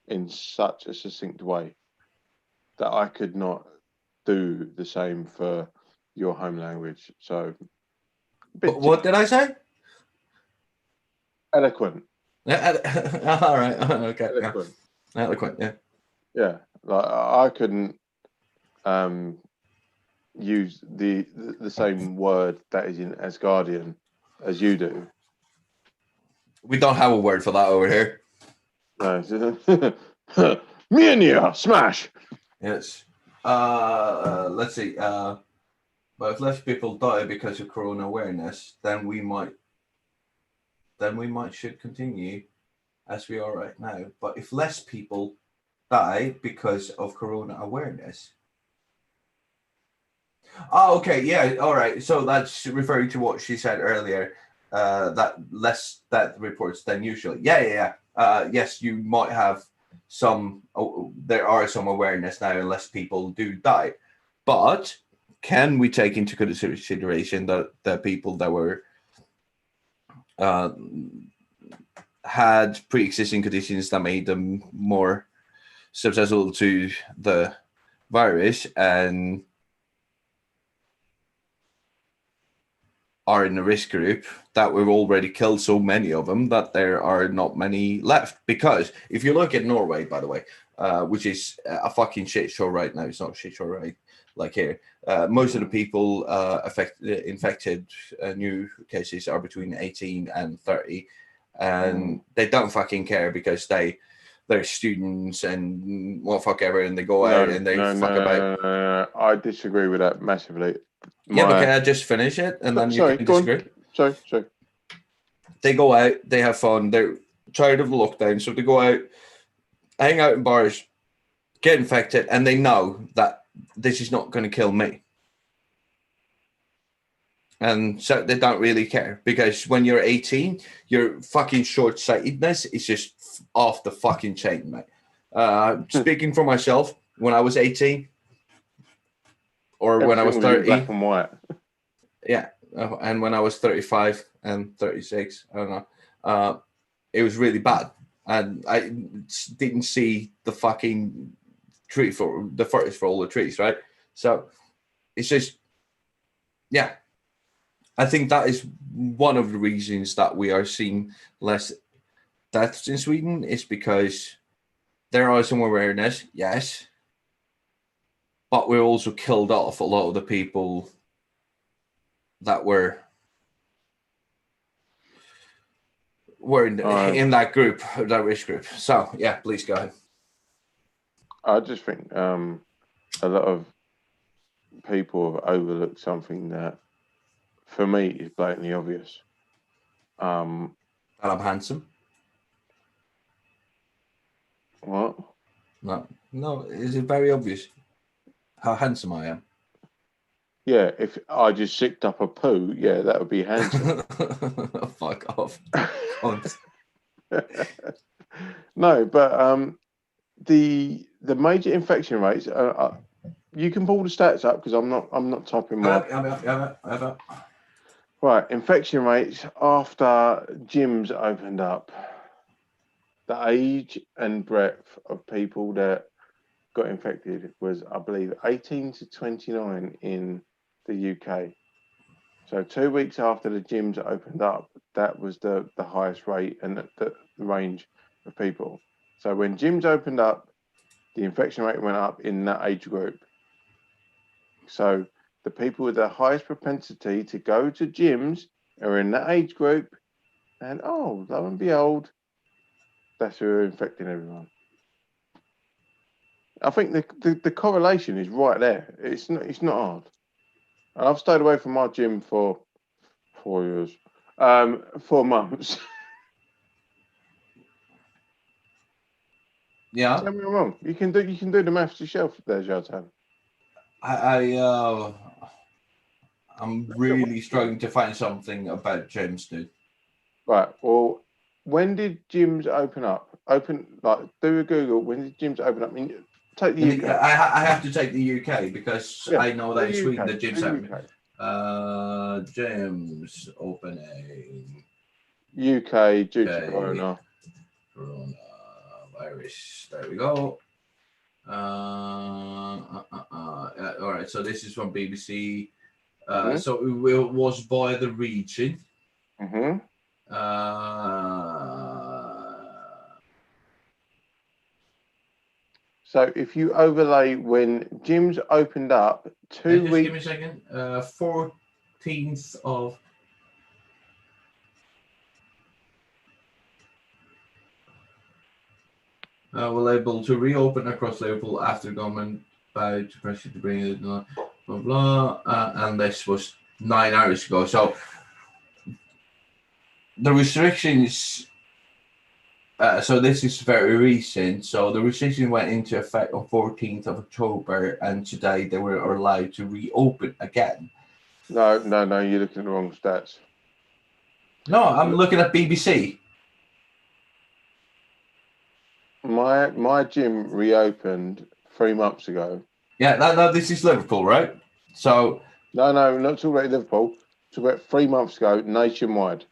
S2: in such a succinct way that I could not do the same for your home language. So,
S1: What did I say?
S2: eloquent.
S1: All right. Okay.
S2: Eloquent.
S1: Yeah. Eloquent. Yeah.
S2: Yeah, like I couldn't use the same word that is in Asgardian as you do.
S1: We don't have a word for that over here.
S2: No, Me and you, smash.
S1: Yes. Let's see. But if less people die because of corona awareness, then we might should continue as we are right now. But if less people die because of corona awareness. Oh, okay, yeah, all right. So that's referring to what she said earlier. That less death reports than usual. Yeah. Yes, you might have some. There are some awareness now, and less people do die. But can we take into consideration that the people that were had pre-existing conditions that made them more susceptible to the virus and are in the risk group, that we've already killed so many of them that there are not many left? Because if you look at Norway, by the way, which is a fucking shit show right now, it's not a shit show right like here. Most of the people infected new cases are between 18 and 30, and they don't fucking care because they're students and well, fuck ever, and they go out and they fuck about.
S2: No. I disagree with that massively.
S1: Yeah, but can I just finish it and then you can disagree?
S2: Sorry.
S1: They go out, they have fun, they're tired of the lockdown, so they go out, hang out in bars, get infected, and they know that this is not going to kill me. And so they don't really care, because when you're 18, your fucking short-sightedness is just off the fucking chain, mate. Speaking for myself, when I was 18, or when I was 30,
S2: black and white.
S1: Yeah, and when I was 35 and 36, I don't know, it was really bad, and I didn't see the fucking tree for the forest for all the trees, right? So it's just, yeah, I think that is one of the reasons that we are seeing less deaths in Sweden, is because there are some awareness, yes, but we also killed off a lot of the people that were in that group, that risk group. So yeah, please go ahead.
S2: I just think a lot of people have overlooked something that, for me, is blatantly obvious.
S1: That I'm handsome.
S2: What?
S1: No, is it very obvious how handsome I am?
S2: Yeah, if I just sicked up a poo, yeah, that would be handsome.
S1: Fuck off.
S2: No, but the major infection rates. You can pull the stats up because I'm not typing my.
S1: Yeah.
S2: Right, infection rates after gyms opened up. The age and breadth of people that got infected was, I believe, 18 to 29 in the UK. So 2 weeks after the gyms opened up, that was the highest rate and the range of people. So when gyms opened up, the infection rate went up in that age group. So the people with the highest propensity to go to gyms are in that age group, and lo and behold, that's who are infecting everyone. I think the correlation is right there. It's not hard. And I've stayed away from my gym for 4 years, 4 months.
S1: Yeah.
S2: Tell me I'm wrong. You can do the maths yourself there, Jartan.
S1: I'm really struggling to find something about gyms, dude.
S2: Right. Well, when did gyms open up? Do a Google. When did gyms open up? I mean, take the UK.
S1: I have to take the UK because I know that in Sweden the gyms open. Gyms opening.
S2: UK due to Corona.
S1: Coronavirus. There we go. All right. So this is from BBC. So it was by the region.
S2: So if you overlay when gyms opened up 2 weeks.
S1: Give me a second. 14th of. Were able to reopen across Liverpool after government vowed to pressure to bring it, blah, blah, blah. And this was 9 hours ago. So the restrictions, so this is very recent. So the restrictions went into effect on 14th of October, and today they were allowed to reopen again.
S2: No, you're looking at the wrong stats.
S1: No, I'm looking at BBC.
S2: My gym reopened 3 months ago.
S1: Yeah, no, this is Liverpool, right? So
S2: No, not talking about Liverpool. Talking about 3 months ago, nationwide.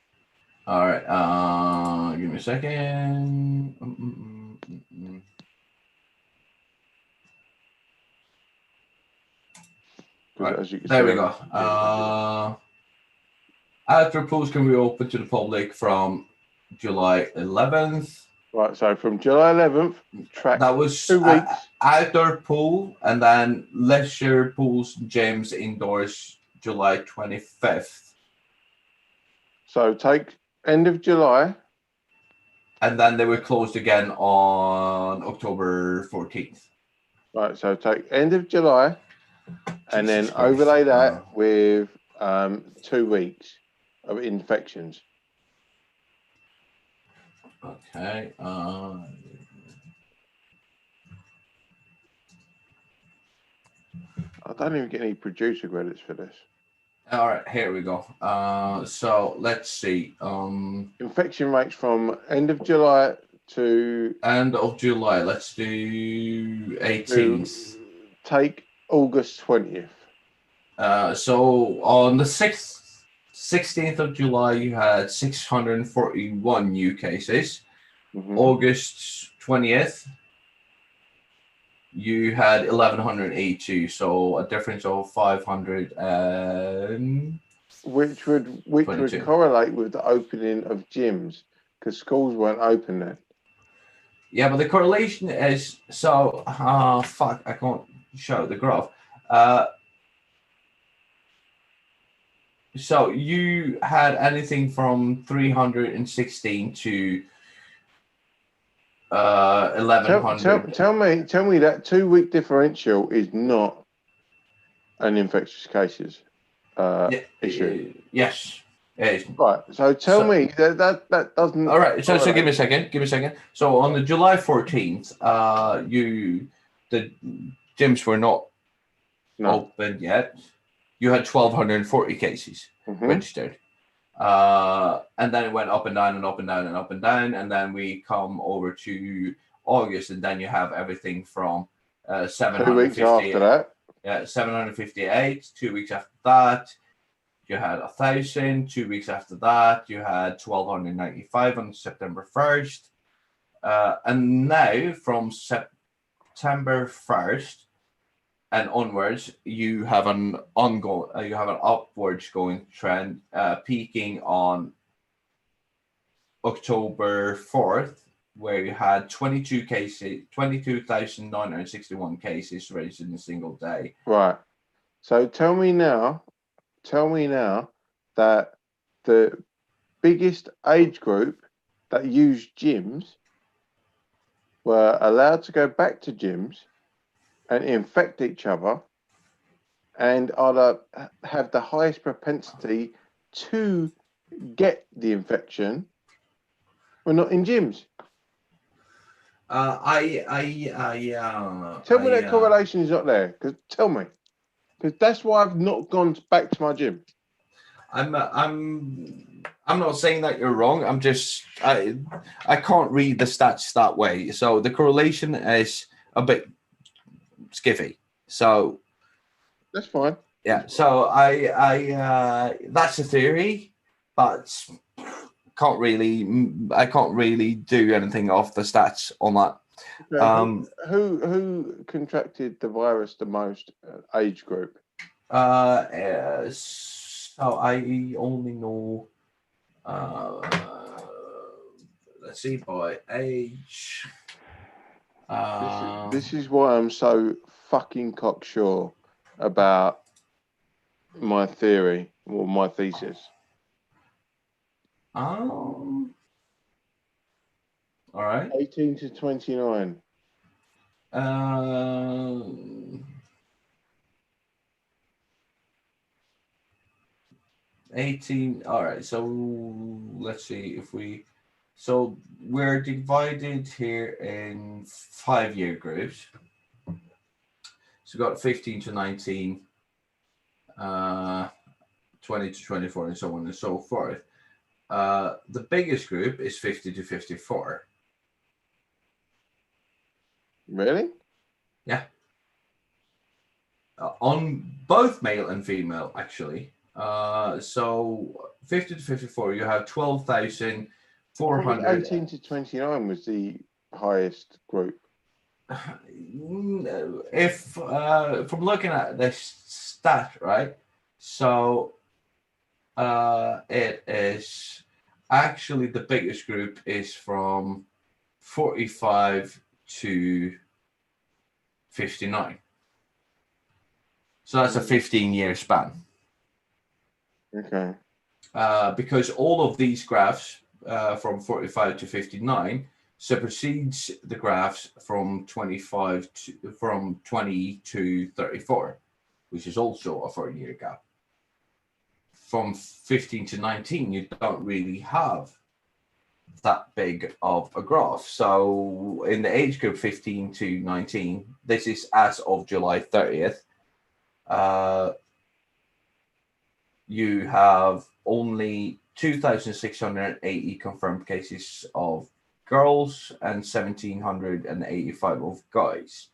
S1: all right, give me a second. Right,
S2: As you can
S1: there
S2: see,
S1: we go. Outdoor pools can be open to the public from July 11th.
S2: Right, so from July 11th, track
S1: That was
S2: 2 weeks.
S1: Outdoor pool, and then leisure pools and gyms indoors July 25th.
S2: So take end of July.
S1: And then they were closed again on October 14th.
S2: Right, so take end of July and then overlay that with 2 weeks of infections.
S1: Okay.
S2: I don't even get any producer credits for this.
S1: All right, here we go. So let's see.
S2: Infection rates from end of July to
S1: End of July. Let's do 18th.
S2: Take August 20th.
S1: So on the 16th of July, you had 641 new cases.
S2: Mm-hmm.
S1: August 20th, you had 1,182. So a difference of 500 and
S2: which would correlate with the opening of gyms because schools weren't open then.
S1: Yeah, but the correlation is so. Fuck! I can't show the graph. So you had anything from 316 to 1,100.
S2: Tell me that 2 week differential is not an infectious cases issue.
S1: Yes, it is.
S2: Right. So tell me that doesn't.
S1: All right. So give me a second. So on the July 14th, the gyms were not open yet. You had 1,240 cases registered. And then it went up and down and up and down and up and down. And then we come over to August, and then you have everything from 750.
S2: 2 weeks after that.
S1: Yeah, 758. 2 weeks after that, you had 1,000. 2 weeks after that, you had 1,295 on September 1st. And now from September 1st and onwards, you have an upwards going trend, peaking on October 4th, where you had 22,961 cases registered in a single day.
S2: Right. So tell me now that the biggest age group that used gyms were allowed to go back to gyms and infect each other and have the highest propensity to get the infection were not in gyms.
S1: Tell me
S2: that correlation is not there. Tell me, because that's why I've not gone back to my gym.
S1: I'm not saying that you're wrong. I'm just I can't read the stats that way. So the correlation is a bit skiffy. So
S2: that's fine.
S1: Yeah. So I that's a theory, but I can't really do anything off the stats on that.
S2: Okay. Who contracted the virus the most age group?
S1: So I only know. Let's see, by age.
S2: This is why I'm so fucking cocksure about my theory or my thesis.
S1: All right.
S2: 18 to 29.
S1: 18. All right. So let's see if we. So we're divided here in 5-year groups. So we've got 15 to 19, 20 to 24, and so on and so forth. The biggest group is 50 to 54.
S2: Really?
S1: Yeah. On both male and female, actually. So 50 to 54, you have 12,400.
S2: 18 to 29 was the highest group.
S1: If from looking at this stat, right? So it is actually the biggest group is from 45 to 59. So that's a 15-year span.
S2: Okay.
S1: Because all of these graphs from 45 to 59 supersedes the graphs from 20 to 34, which is also a 4-year gap. From 15 to 19, you don't really have that big of a graph. So in the age group 15 to 19, this is as of July 30th, you have only 2,680 confirmed cases of girls and 1,785 of guys.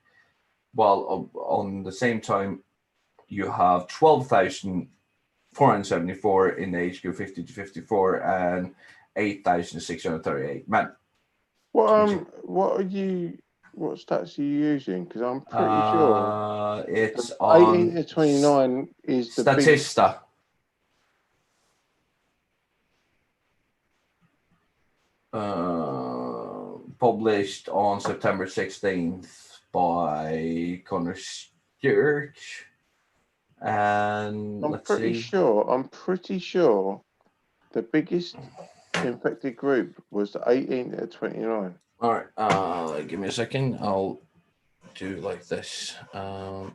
S1: While on the same time, you have 12,474 in the age group 50 to 54 and 8,638 men.
S2: What stats are you using? Because I'm pretty sure
S1: It's
S2: 18
S1: on
S2: to 29 is the biggest.
S1: Statista. Published on September 16th by Connor Stewart. And
S2: I'm pretty sure the biggest infected group was the 18 to 29.
S1: All right, give me a second. I'll do like this.
S2: Oh,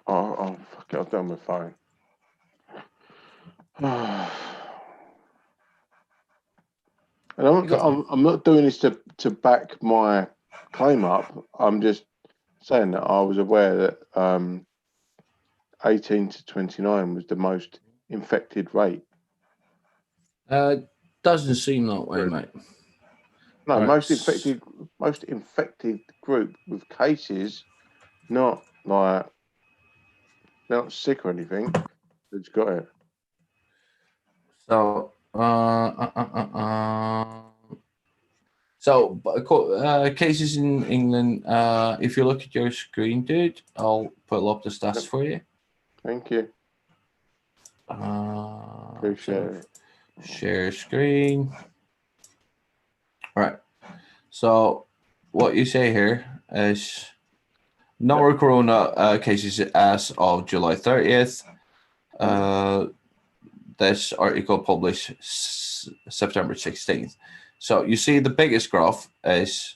S2: fuck it, I've done my phone. And I'm not doing this to back my claim up. I'm just saying that I was aware that 18 to 29 was the most infected rate.
S1: Doesn't seem that way, mate.
S2: No,
S1: All right.
S2: most infected group with cases, not like they're not sick or anything. They've got it.
S1: So, cases in England. If you look at your screen, dude, I'll pull up the stats for you.
S2: Thank you. Appreciate it.
S1: Share screen. All right. So, what you say here is number of corona cases as of July 30th. This article published September 16th. So you see the biggest graph is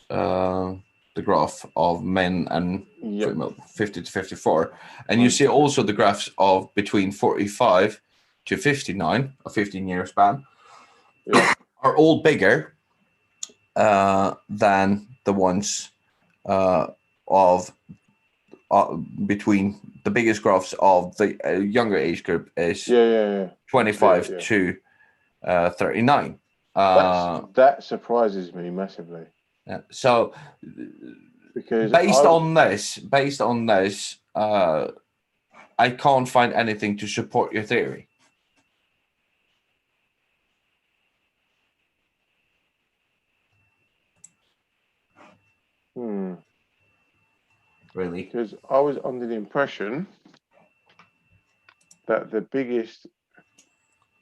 S1: the graph of men and female, 50 to 54. And you see also the graphs of between 45 to 59, a 15-year span, are all bigger than the ones of between the biggest graphs of the younger age group is 25 to 39.
S2: That surprises me massively.
S1: Yeah. So,
S2: because
S1: based on this, I can't find anything to support your theory. Really?
S2: Because I was under the impression that the biggest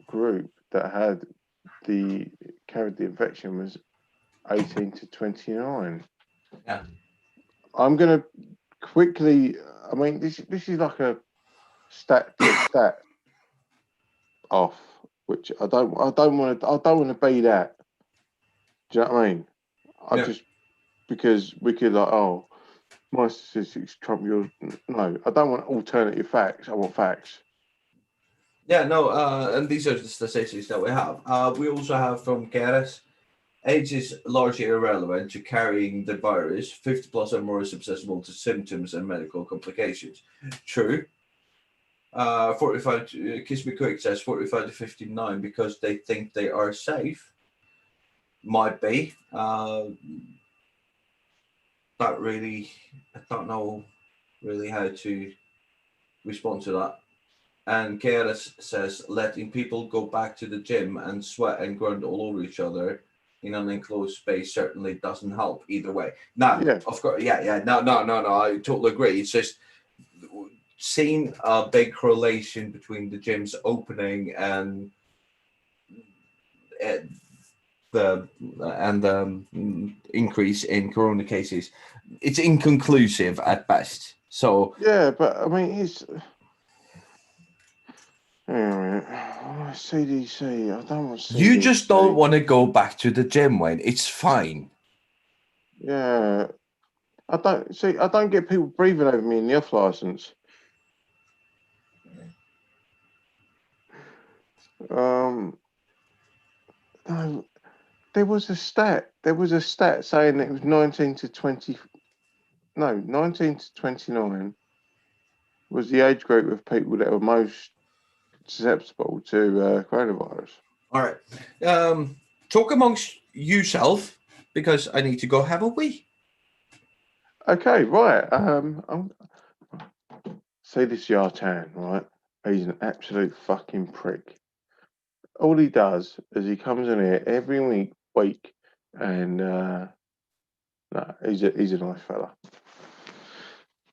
S2: group that carried the infection was 18 to 29.
S1: Yeah.
S2: I'm gonna quickly. I mean, this is like a stat off. which I don't want to be that. Do you know what I mean? I just because we could like, oh, my statistics trump yours. No, I don't want alternative facts. I want facts.
S1: Yeah, no, and these are the statistics that we have. We also have from Keres, age is largely irrelevant to carrying the virus. 50 plus or more is susceptible to symptoms and medical complications. True. 45, Kiss Me Quick says 45 to 59 because they think they are safe. Might be. That really, I don't know really how to respond to that. And Keres says letting people go back to the gym and sweat and grunt all over each other in an enclosed space certainly doesn't help either way. Now, of course, no. I totally agree. It's just seeing a big correlation between the gyms opening and uh, the increase in corona cases. It's inconclusive at best. So
S2: yeah, but I mean, it's. CDC. I don't want CDC.
S1: You just don't want to go back to the gym, Wayne. It's fine.
S2: Yeah. I don't get people breathing over me in the off license. No, there was a stat. There was a stat saying that it was 19 to 29 was the age group of people that were most susceptible to coronavirus.
S1: All right. Talk amongst yourself because I need to go have a wee.
S2: Okay, right. See this Yartan, right? He's an absolute fucking prick. All he does is he comes in here every week and no, he's a nice fella.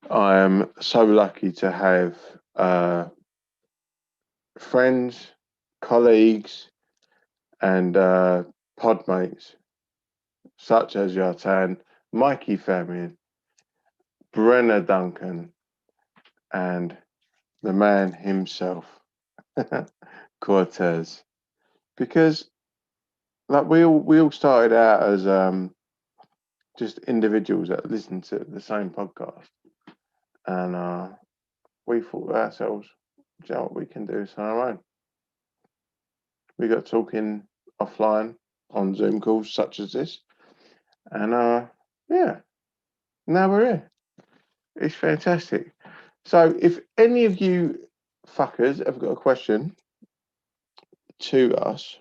S2: I am so lucky to have friends, colleagues, and podmates such as Yartan, Mikey Fabian, Brenner Duncan, and the man himself, Cortez. Because like we all started out as just individuals that listened to the same podcast, and we thought to ourselves, you know what we can do this on our own. We got talking offline on Zoom calls such as this, and yeah, now we're here. It's fantastic. So if any of you fuckers have got a question to us,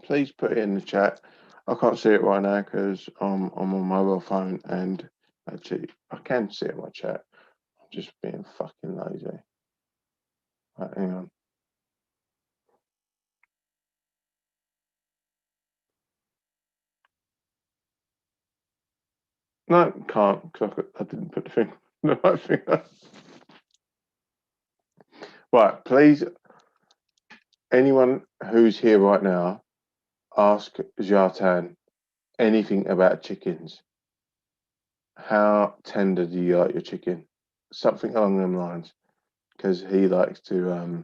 S2: please put it in the chat. I can't see it right now because I'm on my mobile phone, and actually I can see it in my chat. I'm just being fucking lazy. Right, hang on. No, can't because I didn't put the thing. The right finger. Right, please, anyone who's here right now, ask Jartan anything about chickens. How tender do you like your chicken? Something along them lines, because he likes to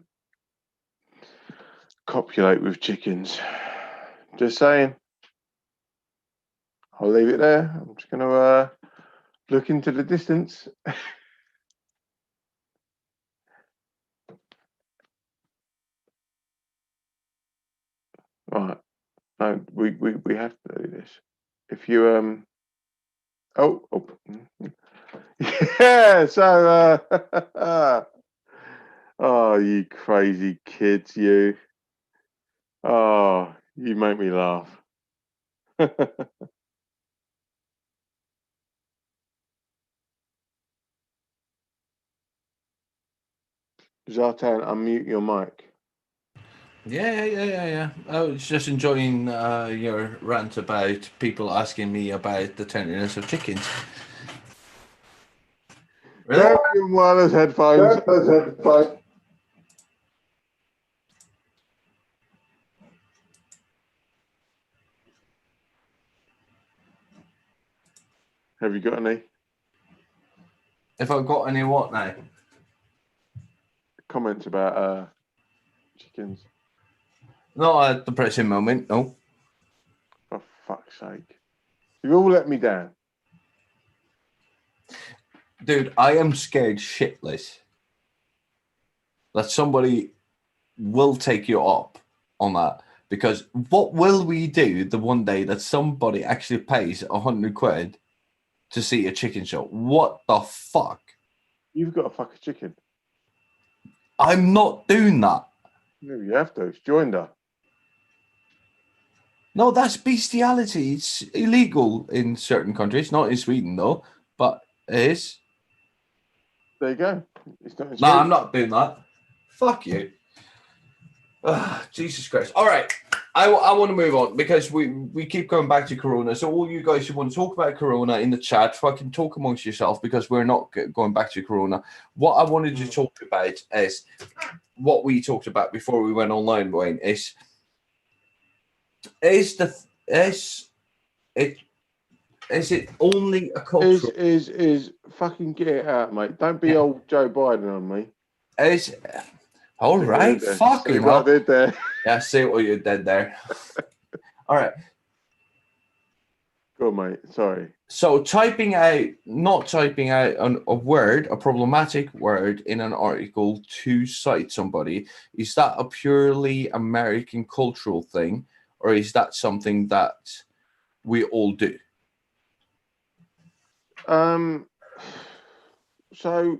S2: copulate with chickens. Just saying. I'll leave it there. I'm just going to look into the distance. Right. No, we have to do this. If you oh yeah, so oh, you crazy kids, you. Oh, you make me laugh. Zartan, unmute your mic.
S1: Yeah. I was just enjoying your rant about people asking me about the tenderness of chickens. Really?
S2: Darian Wireless headphones. Have you got any
S1: If I've got any what now?
S2: comments about chickens?
S1: Not at the present moment, no.
S2: For fuck's sake. You all let me down.
S1: Dude, I am scared shitless that somebody will take you up on that. Because what will we do the one day that somebody actually pays 100 quid to see a chicken show? What the fuck?
S2: You've got to fuck a chicken.
S1: I'm not doing that.
S2: No, you have to. It's joined her.
S1: No, that's bestiality. It's illegal in certain countries, not in Sweden though, but it is.
S2: There you go. It's not in
S1: No, I'm
S2: Sweden.
S1: not doing that. Fuck you. Ugh, Jesus Christ. All right. I want to move on because we keep going back to Corona. So all you guys who want to talk about Corona in the chat, fucking talk amongst yourself because we're not going back to Corona. What I wanted to talk about is what we talked about before we went online, Wayne, is it only a cultural?
S2: Is fucking get it out, mate. Don't be old Joe Biden on me.
S1: Is all right, fucking
S2: hell. What I did there.
S1: Yeah, see what you did there. All right.
S2: Go on, mate. Sorry.
S1: So not typing out a word, a problematic word in an article to cite somebody, is that a purely American cultural thing, or is that something that we all do?
S2: So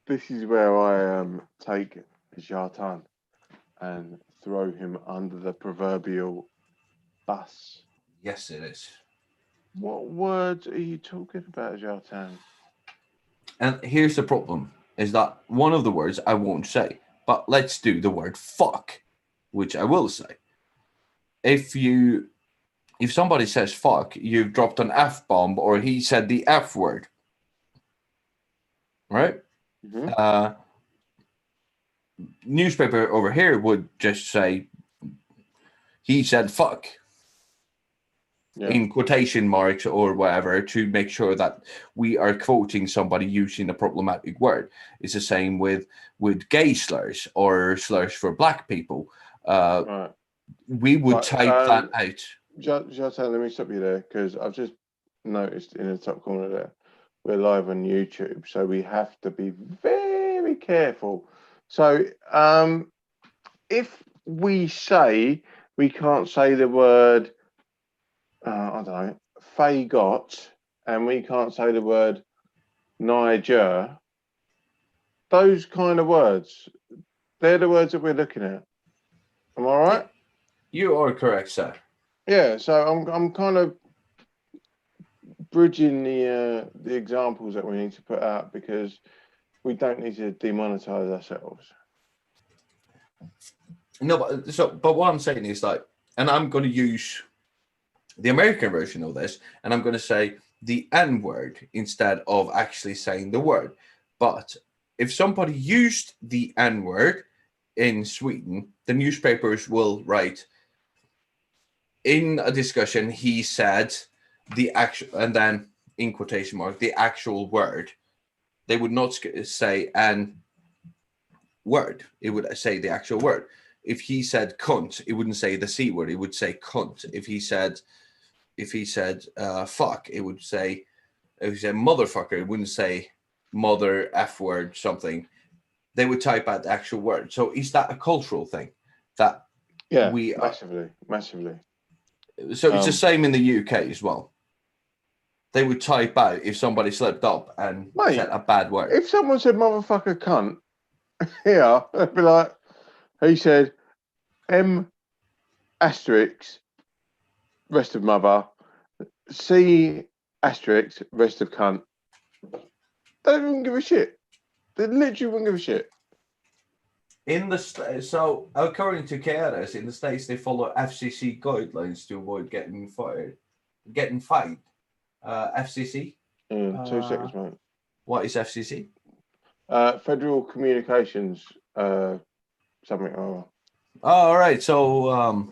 S2: this is where I take Jartan and throw him under the proverbial bus.
S1: Yes, it is.
S2: What words are you talking about, Jartan?
S1: And here's the problem, is that one of the words I won't say, but let's do the word fuck, which I will say. If somebody says fuck, you've dropped an F-bomb or he said the F word. Right?
S2: Mm-hmm.
S1: Newspaper over here would just say he said fuck. Yeah. In quotation marks or whatever, to make sure that we are quoting somebody using a problematic word. It's the same with gay slurs or slurs for black people.
S2: Right.
S1: We would type that out.
S2: Just let me stop you there, because I've just noticed in the top corner there, we're live on YouTube, so we have to be very careful. So if we say we can't say the word, I don't know, fagot, and we can't say the word Niger, those kind of words, they're the words that we're looking at. Am I right?
S1: You are correct, sir.
S2: Yeah, so I'm kind of bridging the examples that we need to put out, because we don't need to demonetize ourselves.
S1: No, but what I'm saying is, like, and I'm going to use the American version of this, and I'm going to say the N word instead of actually saying the word. But if somebody used the N word in Sweden, the newspapers will write, in a discussion, he said the actual, and then in quotation mark, the actual word. They would not say an word. It would say the actual word. If he said cunt, it wouldn't say the C word. It would say cunt. If he said fuck, it would say, if he said motherfucker, it wouldn't say mother F word something. They would type out the actual word. So is that a cultural thing? That we
S2: massively.
S1: So it's the same in the UK as well. They would type out if somebody slipped up and said a bad word.
S2: If someone said motherfucker cunt, yeah, they'd be like, he said M asterisk rest of mother, C asterisk rest of cunt. They don't even give a shit. They literally wouldn't give a shit.
S1: So according to KRS, in the States, they follow FCC guidelines to avoid getting fined. FCC.
S2: 2 seconds, mate.
S1: What is FCC?
S2: Federal Communications something.
S1: Oh, all right. So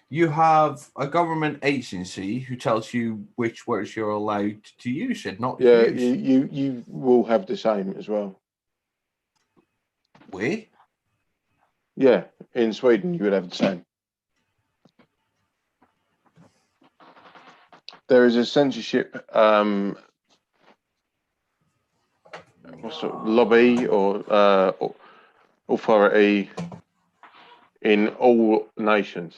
S1: you have a government agency who tells you which words you're allowed to use and not use.
S2: You will have the same as well.
S1: We?
S2: Yeah, in Sweden you would have the same. There is a censorship what's it, lobby or authority in all nations.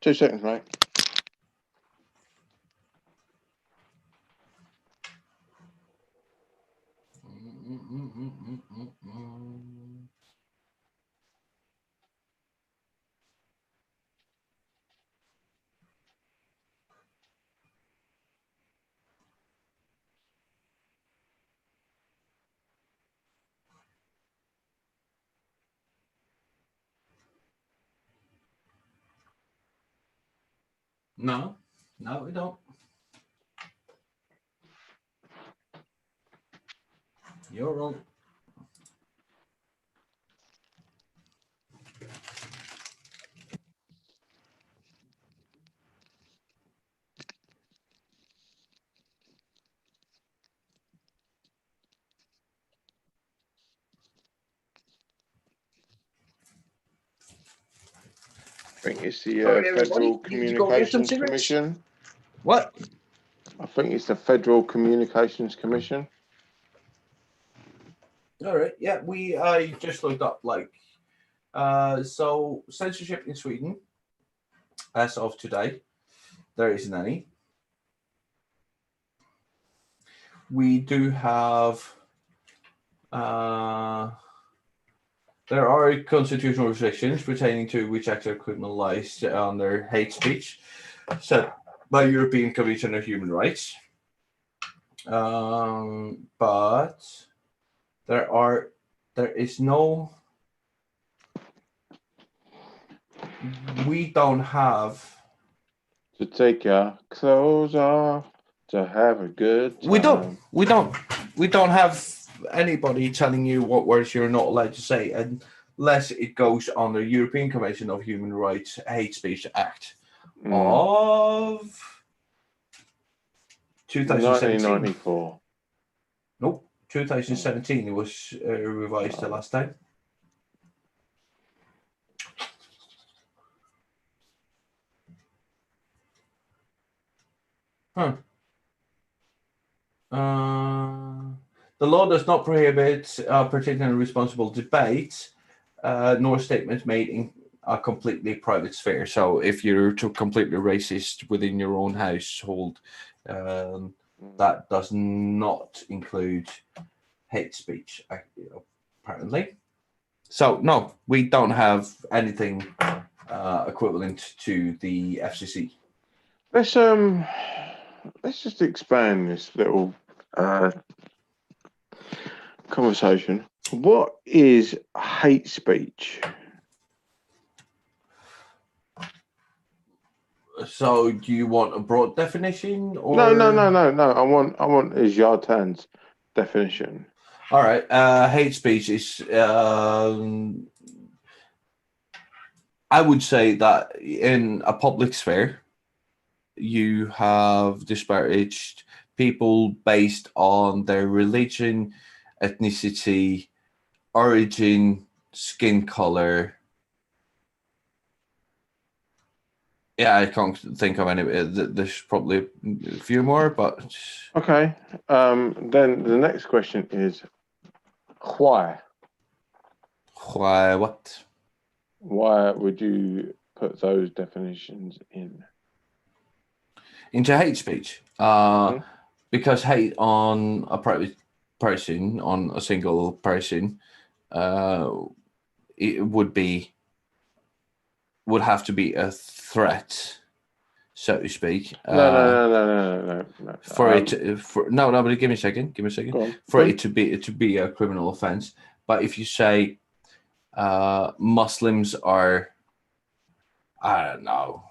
S2: 2 seconds, mate.
S1: No, we don't. You're wrong.
S2: I think it's the
S1: Sorry, everybody.
S2: Federal
S1: Need to go get some
S2: Communications
S1: cigarettes?
S2: Commission.
S1: What?
S2: I think it's the Federal Communications Commission.
S1: All right. Yeah, I just looked up so censorship in Sweden as of today, there isn't any. We do have there are constitutional restrictions pertaining to which acts are criminalized under hate speech set by European Convention on Human Rights. But there is no. We don't have.
S2: To take your clothes off, to have a good time.
S1: We don't have anybody telling you what words you're not allowed to say unless it goes on the European Convention of Human Rights Hate Speech Act of 2017.
S2: 1994.
S1: Nope, 2017. It was revised the last time. The law does not prohibit particularly responsible debate, nor statements made in a completely private sphere. So if you're completely racist within your own household, that does not include hate speech, apparently. So no, we don't have anything equivalent to the FCC.
S2: Let's just expand this little conversation. What is hate speech?
S1: So do you want a broad definition or
S2: No. I want Jartan's definition.
S1: All right. Hate speech is I would say that in a public sphere you have disparaged people based on their religion, ethnicity, origin, skin color. Yeah, I can't think of any. There's probably a few more, but
S2: okay. Then the next question is why?
S1: Why? What?
S2: Why would you put those definitions
S1: into hate speech? Because hate on a private person, on a single person, it would have to be a threat, so to speak.
S2: No.
S1: But give me a second. For it to be a criminal offense. But if you say Muslims are, I don't know,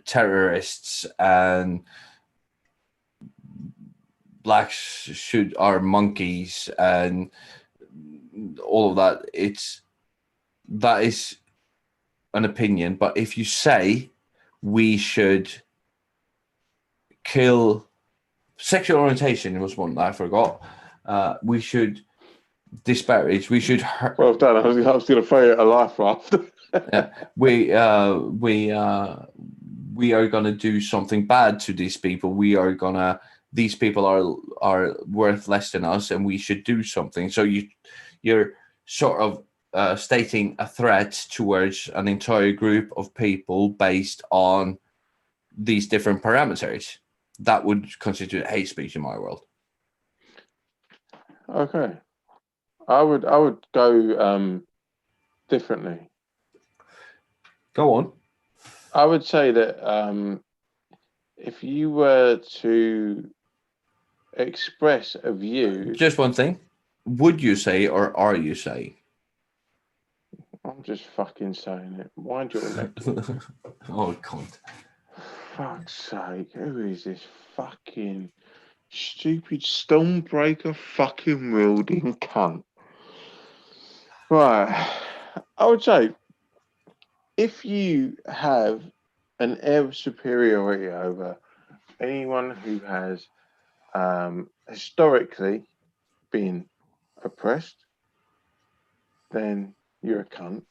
S1: terrorists and blacks are monkeys and all of that, that is an opinion. But if you say we should kill, sexual orientation was one that I forgot. We should disparage. We should.
S2: Well done. I was going to throw you a life raft.
S1: We are going to do something bad to these people. These people are worth less than us, and we should do something. So you're sort of stating a threat towards an entire group of people based on these different parameters. That would constitute hate speech in my world.
S2: Okay, I would go differently.
S1: Go on.
S2: I would say that if you were to express a view,
S1: Just one thing: would you say or are you saying?
S2: I'm just fucking saying it. Wind your neck.
S1: Oh God!
S2: Fuck's sake! Who is this fucking stupid Stormbreaker fucking wielding cunt? Right. I would say if you have an air of superiority over anyone who has historically been oppressed, then you're a cunt.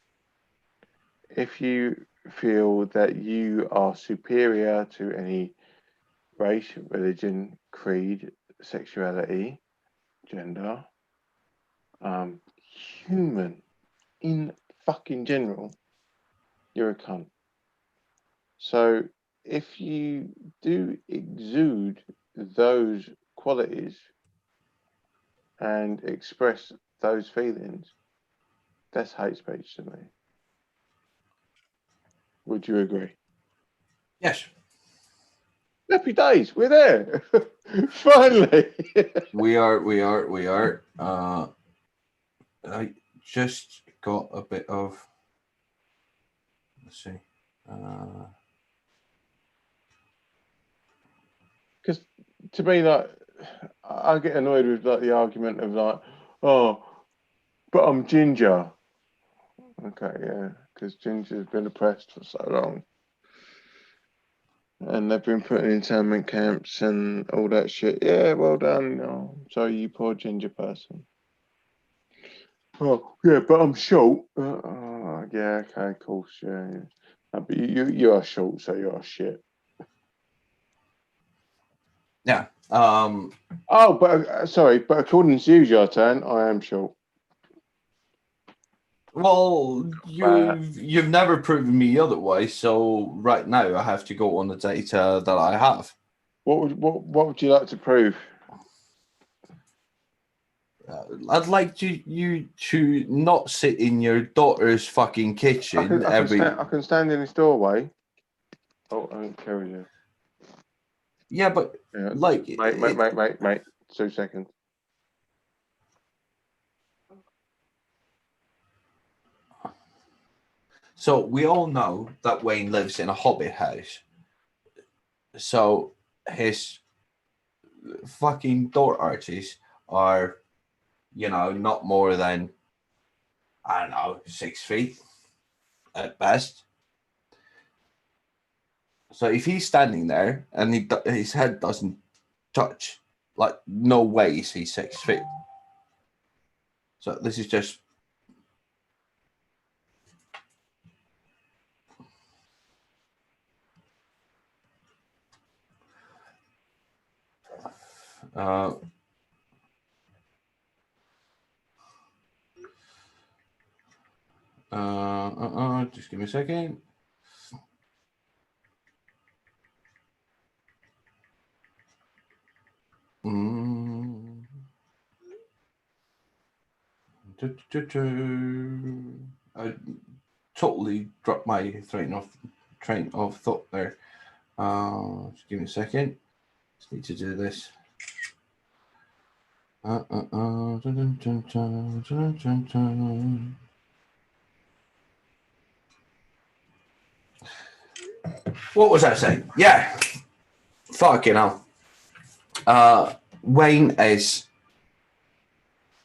S2: If you feel that you are superior to any race, religion, creed, sexuality, gender, human in fucking general, you're a cunt. So if you do exude those qualities and express those feelings, that's hate speech to me. Would you agree?
S1: Yes.
S2: Happy days, we're there. Finally.
S1: We are. I just got a bit of. Let's see.
S2: Because to me, like, I get annoyed with like the argument of like, oh, but I'm ginger. Okay, yeah, because ginger's been oppressed for so long. And they've been put in internment camps and all that shit. Yeah, well done. Oh, sorry, you poor ginger person. Oh, yeah, but I'm short. Yeah, okay, of course, yeah. No, but you are short, so you are shit.
S1: Yeah.
S2: Oh, but sorry, but according to you, Jartan, I am short.
S1: Well, you've never proven me otherwise, so right now I have to go on the data that I have.
S2: What would you like to prove?
S1: I'd like you to not sit in your daughter's fucking kitchen
S2: I can stand in this doorway. Oh, I don't care with you.
S1: Yeah, but
S2: Yeah.
S1: like,
S2: Mate. 2 seconds.
S1: So we all know that Wayne lives in a hobbit house. So his fucking door arches are, not more than, I don't know, 6 feet at best. So if he's standing there and his head doesn't touch, like, no way is he 6 feet. So this is just. Just give me a second. I totally dropped my train of thought there. Just give me a second. Just need to do this. What was I saying? Yeah. Fucking hell. Wayne is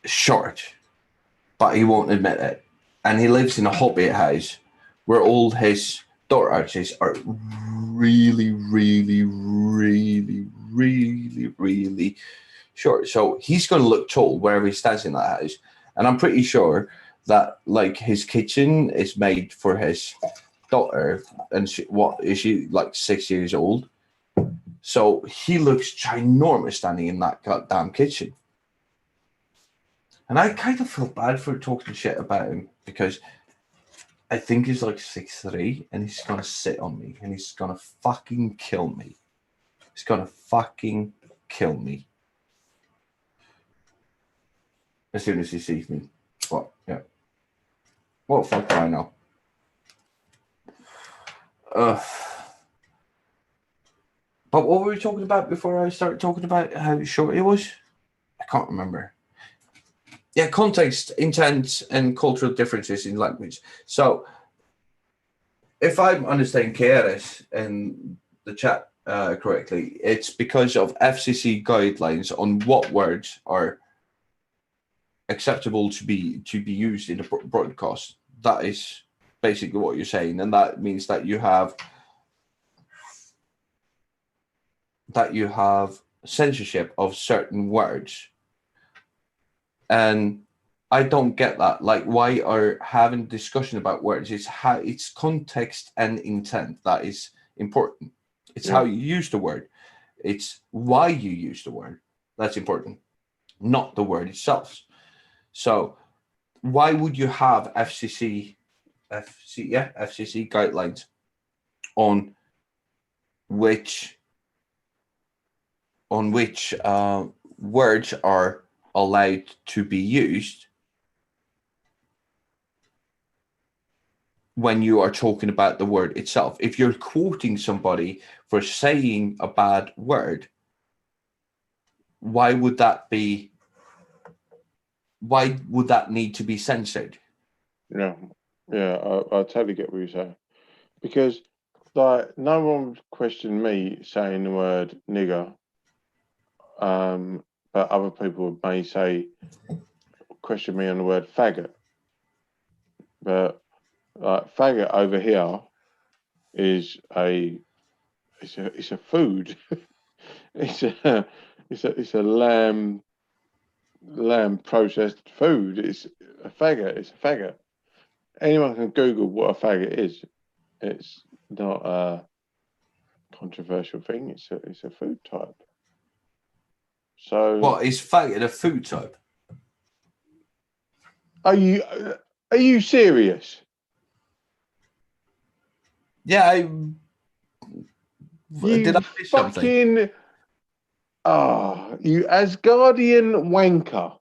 S1: short, but he won't admit it. And he lives in a hobbit house where all his door arches are really, really, really, really, really short. So he's going to look tall wherever he stands in that house. And I'm pretty sure that like his kitchen is made for his daughter, and what is she, like 6 years old? So he looks ginormous standing in that goddamn kitchen. And I kind of feel bad for talking shit about him because I think he's like 6'3", and he's gonna sit on me and he's gonna fucking kill me. He's gonna fucking kill me as soon as he sees me. But yeah. What the fuck do I know? But what were we talking about before I started talking about how short he was? I can't remember. Yeah, context, intent, and cultural differences in language. So, if I'm understanding KRS in the chat correctly, it's because of FCC guidelines on what words are acceptable to be used in a broadcast. That is basically what you're saying, and that means that you have censorship of certain words. And I don't get that. Like, why are having discussion about words? It's context and intent that is important. It's how you use the word. It's why you use the word that's important, not the word itself. So, why would you have FCC guidelines on which words are allowed to be used when you are talking about the word itself? If you're quoting somebody for saying a bad word, why would that need to be censored?
S2: Yeah, I totally get what you're saying. Because like no one questioned me saying the word nigger, but other people may question me on the word faggot. But like faggot over here is a food. it's a lamb processed food. It's a faggot. It's a faggot. Anyone can Google what a faggot is. It's not a controversial thing. It's a food type. So,
S1: what is faggot a food type?
S2: Are you serious?
S1: Yeah,
S2: You
S1: did I miss something?
S2: You Asgardian wanker.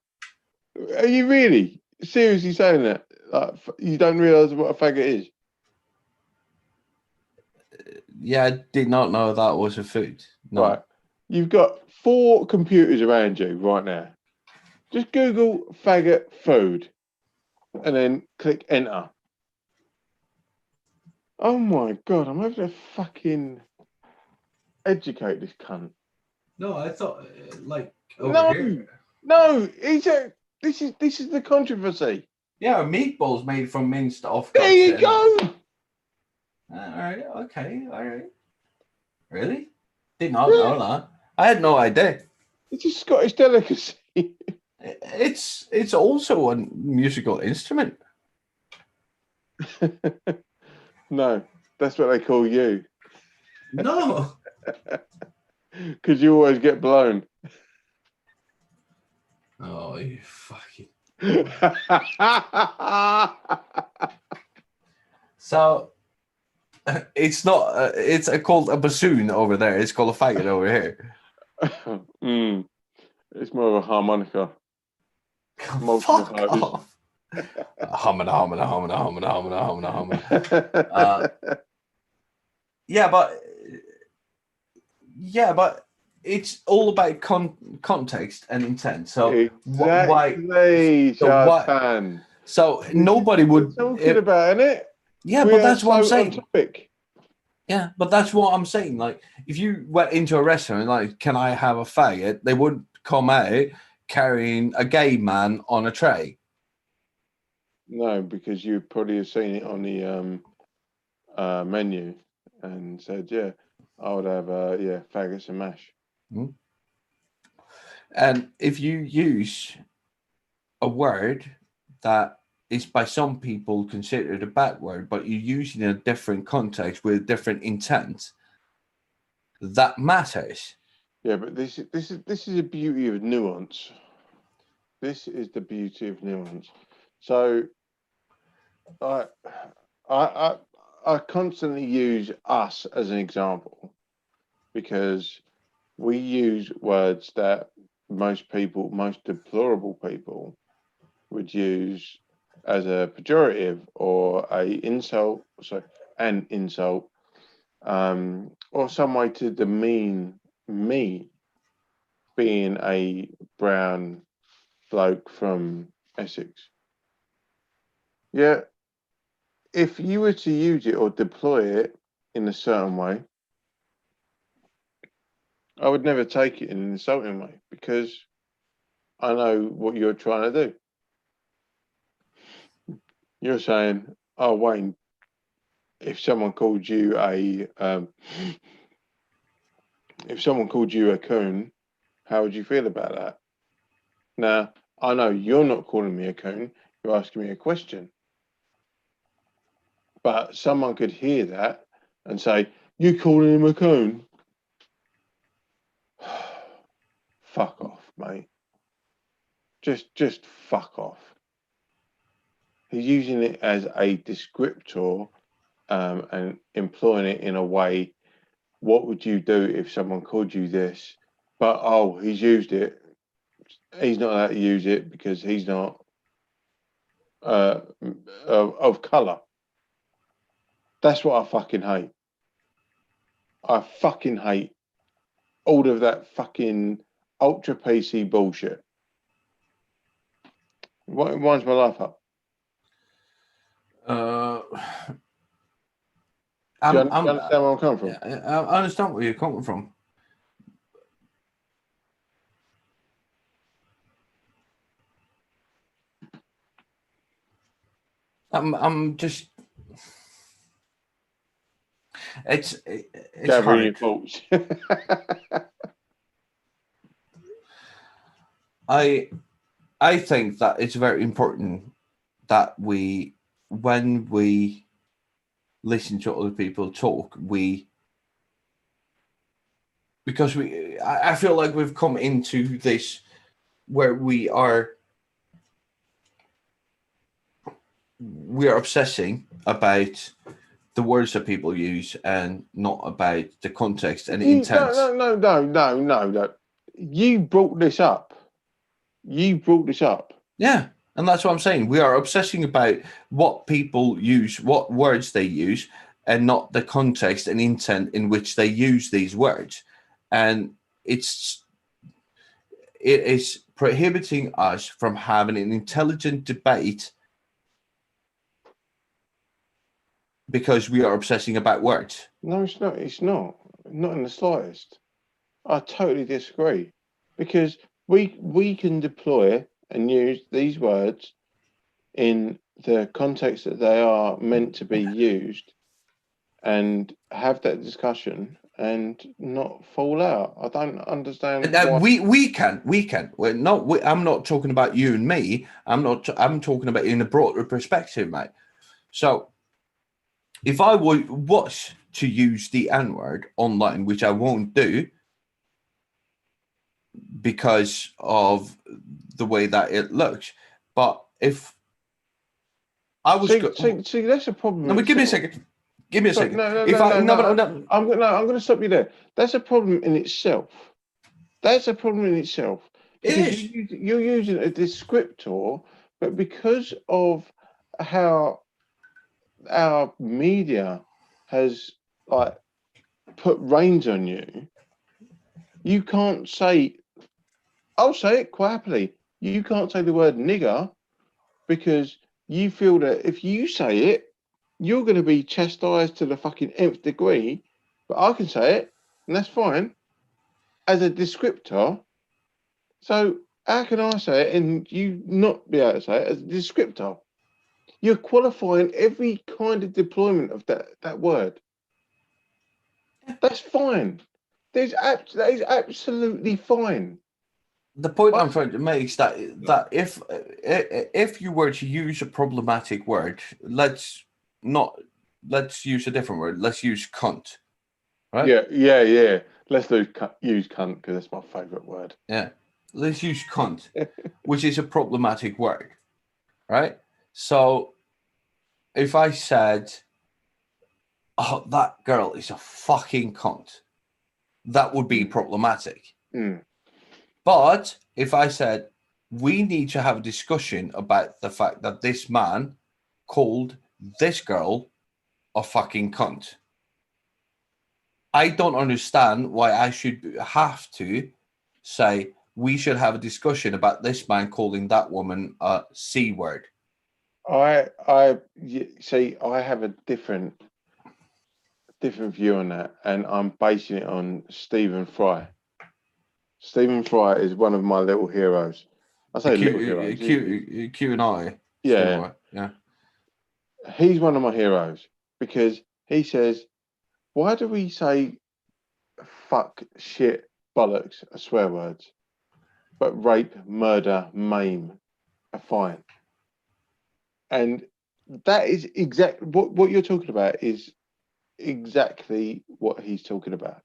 S2: Are you really seriously saying that? Like, you don't realise what a faggot is?
S1: Yeah, I did not know that was a food. No.
S2: Right. You've got 4 computers around you right now. Just Google faggot food and then click enter. Oh my God, I'm having to fucking educate this cunt.
S1: No, I thought
S2: Here. No, this is the controversy.
S1: Yeah, meatballs made from minced offcuts.
S2: There you go.
S1: All right, okay, all right. Really? Did not know that. I had no idea.
S2: It's a Scottish delicacy.
S1: It's also a musical instrument.
S2: No, that's what they call you.
S1: No.
S2: Because you always get blown.
S1: Oh, you fucking. So it's not. It's called a bassoon over there. It's called a faggot over here.
S2: It's more of a harmonica.
S1: Fuck off. Humana. Yeah, but it's all about context and intent. So
S2: exactly,
S1: so nobody would
S2: talking about it.
S1: Yeah, but that's what I'm saying. Topic. Yeah, but that's what I'm saying. Like, if you went into a restaurant, like, can I have a faggot? They would come out carrying a gay man on a tray.
S2: No, because you probably have seen it on the menu and said, yeah, I would have faggots and mash.
S1: Mm-hmm. And if you use a word that is by some people considered a bad word, but you use it in a different context with different intent, that matters.
S2: Yeah, but this is the beauty of nuance. This is the beauty of nuance. So I I I constantly use us as an example because we use words that most people, most deplorable people, would use as a pejorative or an insult, or some way to demean me being a brown bloke from Essex. Yeah, if you were to use it or deploy it in a certain way, I would never take it in an insulting way because I know what you're trying to do. You're saying, "Oh, Wayne, if someone called you a coon, how would you feel about that?" Now, I know you're not calling me a coon. You're asking me a question, but someone could hear that and say, "You calling him a coon?" Fuck off, mate. Just fuck off. He's using it as a descriptor and employing it in a way. What would you do if someone called you this? But oh, he's used it. He's not allowed to use it because he's not of color. That's what I fucking hate. I fucking hate all of that fucking ultra PC bullshit. What winds my life up?
S1: Uh,
S2: Do you
S1: I'm, I'm,
S2: understand where I'm coming from?
S1: I understand where you're coming from. I'm just. It's
S2: Gathering your
S1: hard.
S2: thoughts.
S1: I think that it's very important that when we listen to other people talk, because I feel like we've come into this where we are obsessing about the words that people use and not about the context and intent.
S2: No. You brought this up.
S1: Yeah. And that's what I'm saying. We are obsessing about what people use, what words they use, and not the context and intent in which they use these words. And it is prohibiting us from having an intelligent debate because we are obsessing about words.
S2: No, it's not. It's not. Not in the slightest. I totally disagree. Because we can deploy and use these words in the context that they are meant to be used and have that discussion and not fall out. I don't understand why.
S1: We can. We're not. I'm not talking about you and me. I'm not. I'm talking about in a broader perspective, mate. So, if I was to use the N word online, which I won't do because of the way that it looks, but if I was,
S2: see, that's a problem.
S1: no, but give me a second. Give me a second. If I no, but no,
S2: I'm going to stop you there. That's a problem in itself. That's a problem in itself
S1: it
S2: because
S1: is.
S2: you're using a descriptor, but because of how our media has like put reins on you, you can't say. I'll say it quite happily. You can't say the word nigger because you feel that if you say it, you're going to be chastised to the fucking nth degree. But I can say it, and that's fine as a descriptor. So how can I say it and you not be able to say it as a descriptor? You're qualifying every kind of deployment of that word. That's fine. That is absolutely fine.
S1: The point I'm trying to make is that if you were to use a problematic word, let's use a different word. Let's use cunt, right?
S2: Yeah. Let's use cunt because that's my favourite word.
S1: Yeah, let's use cunt, which is a problematic word, right? So if I said, "Oh, that girl is a fucking cunt," that would be problematic.
S2: Mm.
S1: But if I said, we need to have a discussion about the fact that this man called this girl a fucking cunt, I don't understand why I should have to say we should have a discussion about this man calling that woman a C word.
S2: See, I have a different view on that, and I'm basing it on Stephen Fry. Stephen Fry is one of my little heroes. I say little heroes.
S1: Q and I.
S2: Yeah,
S1: Yeah.
S2: he's one of my heroes because he says, "Why do we say fuck, shit, bollocks are swear words, but rape, murder, maim are fine?" And that is exactly what you're talking about. Is exactly what he's talking about.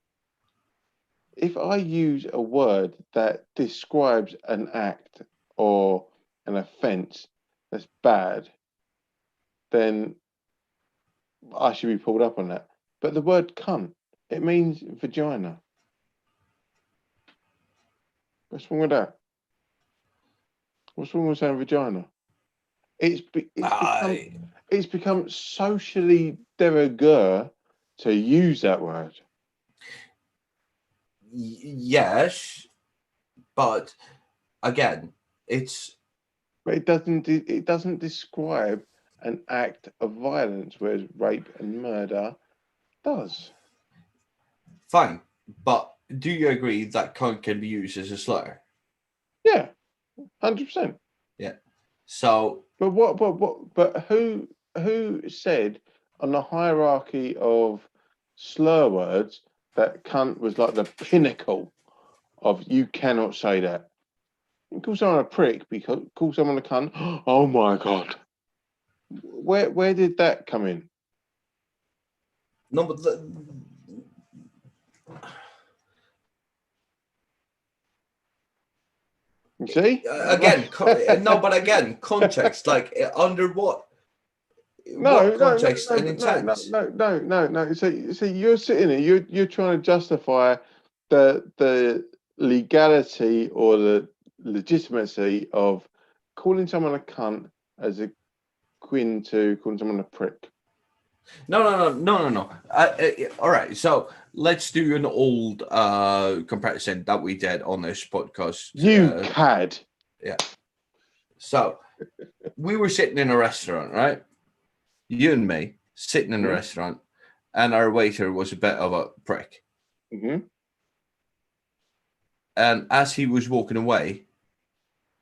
S2: If I use a word that describes an act or an offence that's bad, then I should be pulled up on that. But the word cunt, it means vagina. What's wrong with that? What's wrong with saying vagina? It's become socially de rigueur to use that word.
S1: Yes, but again,
S2: But it doesn't describe an act of violence, whereas rape and murder does.
S1: fine. But do you agree that cunt can be used as a slur?
S2: Yeah, 100%.
S1: Yeah. So
S2: But who said on the hierarchy of slur words that cunt was like the pinnacle of you cannot say that? You call someone a prick, because call someone a cunt. Oh my god. Where did that come in?
S1: no, but
S2: You see?
S1: again, no, but again, context. Like under what
S2: No,
S1: context and intent?
S2: no. So you're sitting here, you're trying to justify the legality or the legitimacy of calling someone a cunt as a quin to calling someone a prick.
S1: No. All right, so let's do an old comparison that we did on this podcast.
S2: You cad.
S1: Yeah. So we were sitting in a restaurant, right? You and me sitting in a restaurant, and our waiter was a bit of a prick.
S2: Mm-hmm.
S1: And as he was walking away,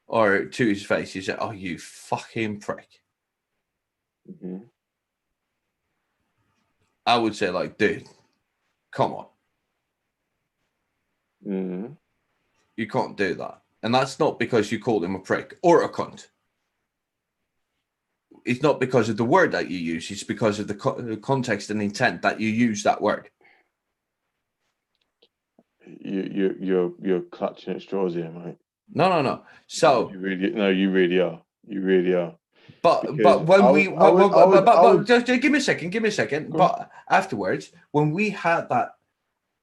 S1: or to his face, he said, "Oh, you fucking prick."
S2: Mm-hmm.
S1: I would say, like, dude, come on.
S2: Mm-hmm.
S1: You can't do that. And that's not because you called him a prick or a cunt. It's not because of the word that you use. It's because of the context and intent that you use that word.
S2: You're clutching at straws here, mate.
S1: No. So
S2: you really are. You really are.
S1: But
S2: Because
S1: but just give me a second.
S2: Go on.
S1: But afterwards, when we had that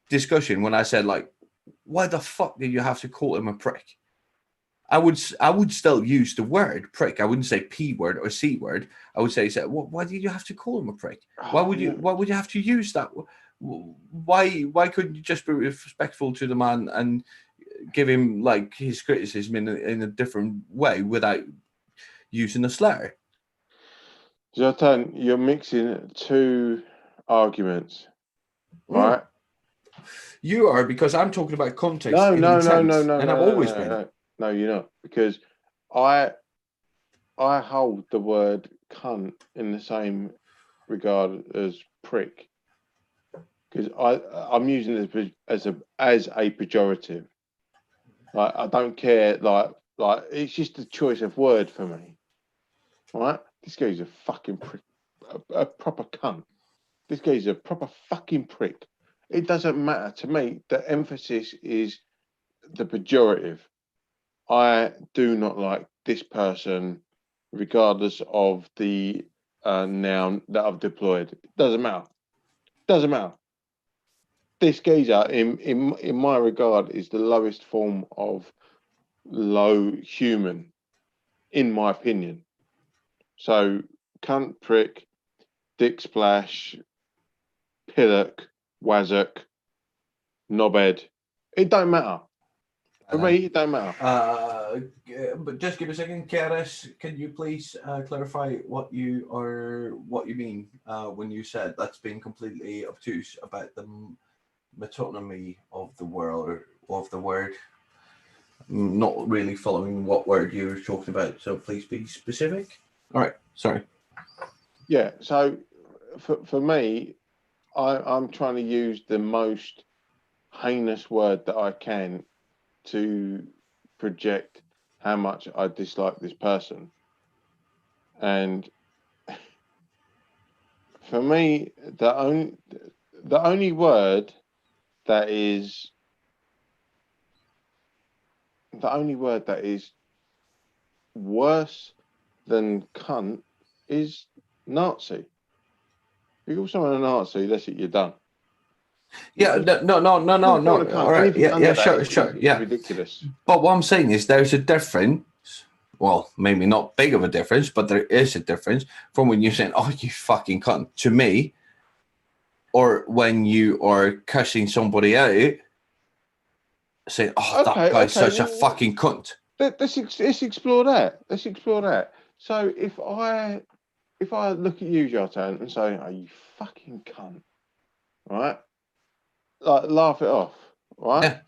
S1: discussion, when I said, like, why the fuck did you have to call him a prick? I would still use the word prick. I wouldn't say P word or C word. I would say, why did you have to call him a prick? Why would you have to use that? Why couldn't you just be respectful to the man and give him like his criticism in a different way without using a slur?
S2: Zoltan, you're mixing two arguments, right?
S1: You are, because I'm talking about context
S2: No,
S1: and intent, and I've always been.
S2: No, you're not, because I hold the word cunt in the same regard as prick, because I'm using it as a pejorative. Like, I don't care. Like it's just a choice of word for me. Right? This guy's a fucking prick, a proper cunt. This guy's a proper fucking prick. It doesn't matter to me. The emphasis is the pejorative. I do not like this person, regardless of the noun that I've deployed. It doesn't matter. Doesn't matter. This geezer, in my regard, is the lowest form of low human, in my opinion. So, cunt, prick, dick splash, pillock, wazzock, knobhead. It don't matter. For me, it don't matter.
S1: But just give me a second, Karis. Can you please clarify what you mean when you said that's being completely obtuse about the metonymy of the word? Not really following what word you were talking about. So please be specific. All right. Sorry.
S2: Yeah. So for me, I'm trying to use the most heinous word that I can to project how much I dislike this person. And for me, the only word that is worse than cunt is Nazi. If you call someone a Nazi, that's it, you're done.
S1: Yeah, no. All right, yeah, sure, yeah.
S2: Ridiculous.
S1: But what I'm saying is there's a difference. Well, maybe not big of a difference, but there is a difference from when you're saying, "Oh, you fucking cunt," to me, or when you are cussing somebody out, saying, "Oh, that guy's such a fucking cunt."
S2: Let's explore that. Let's explore that. So if I look at you, Jartan, and say, "Oh, you fucking cunt," right? Like, laugh it off, right?
S1: Yeah.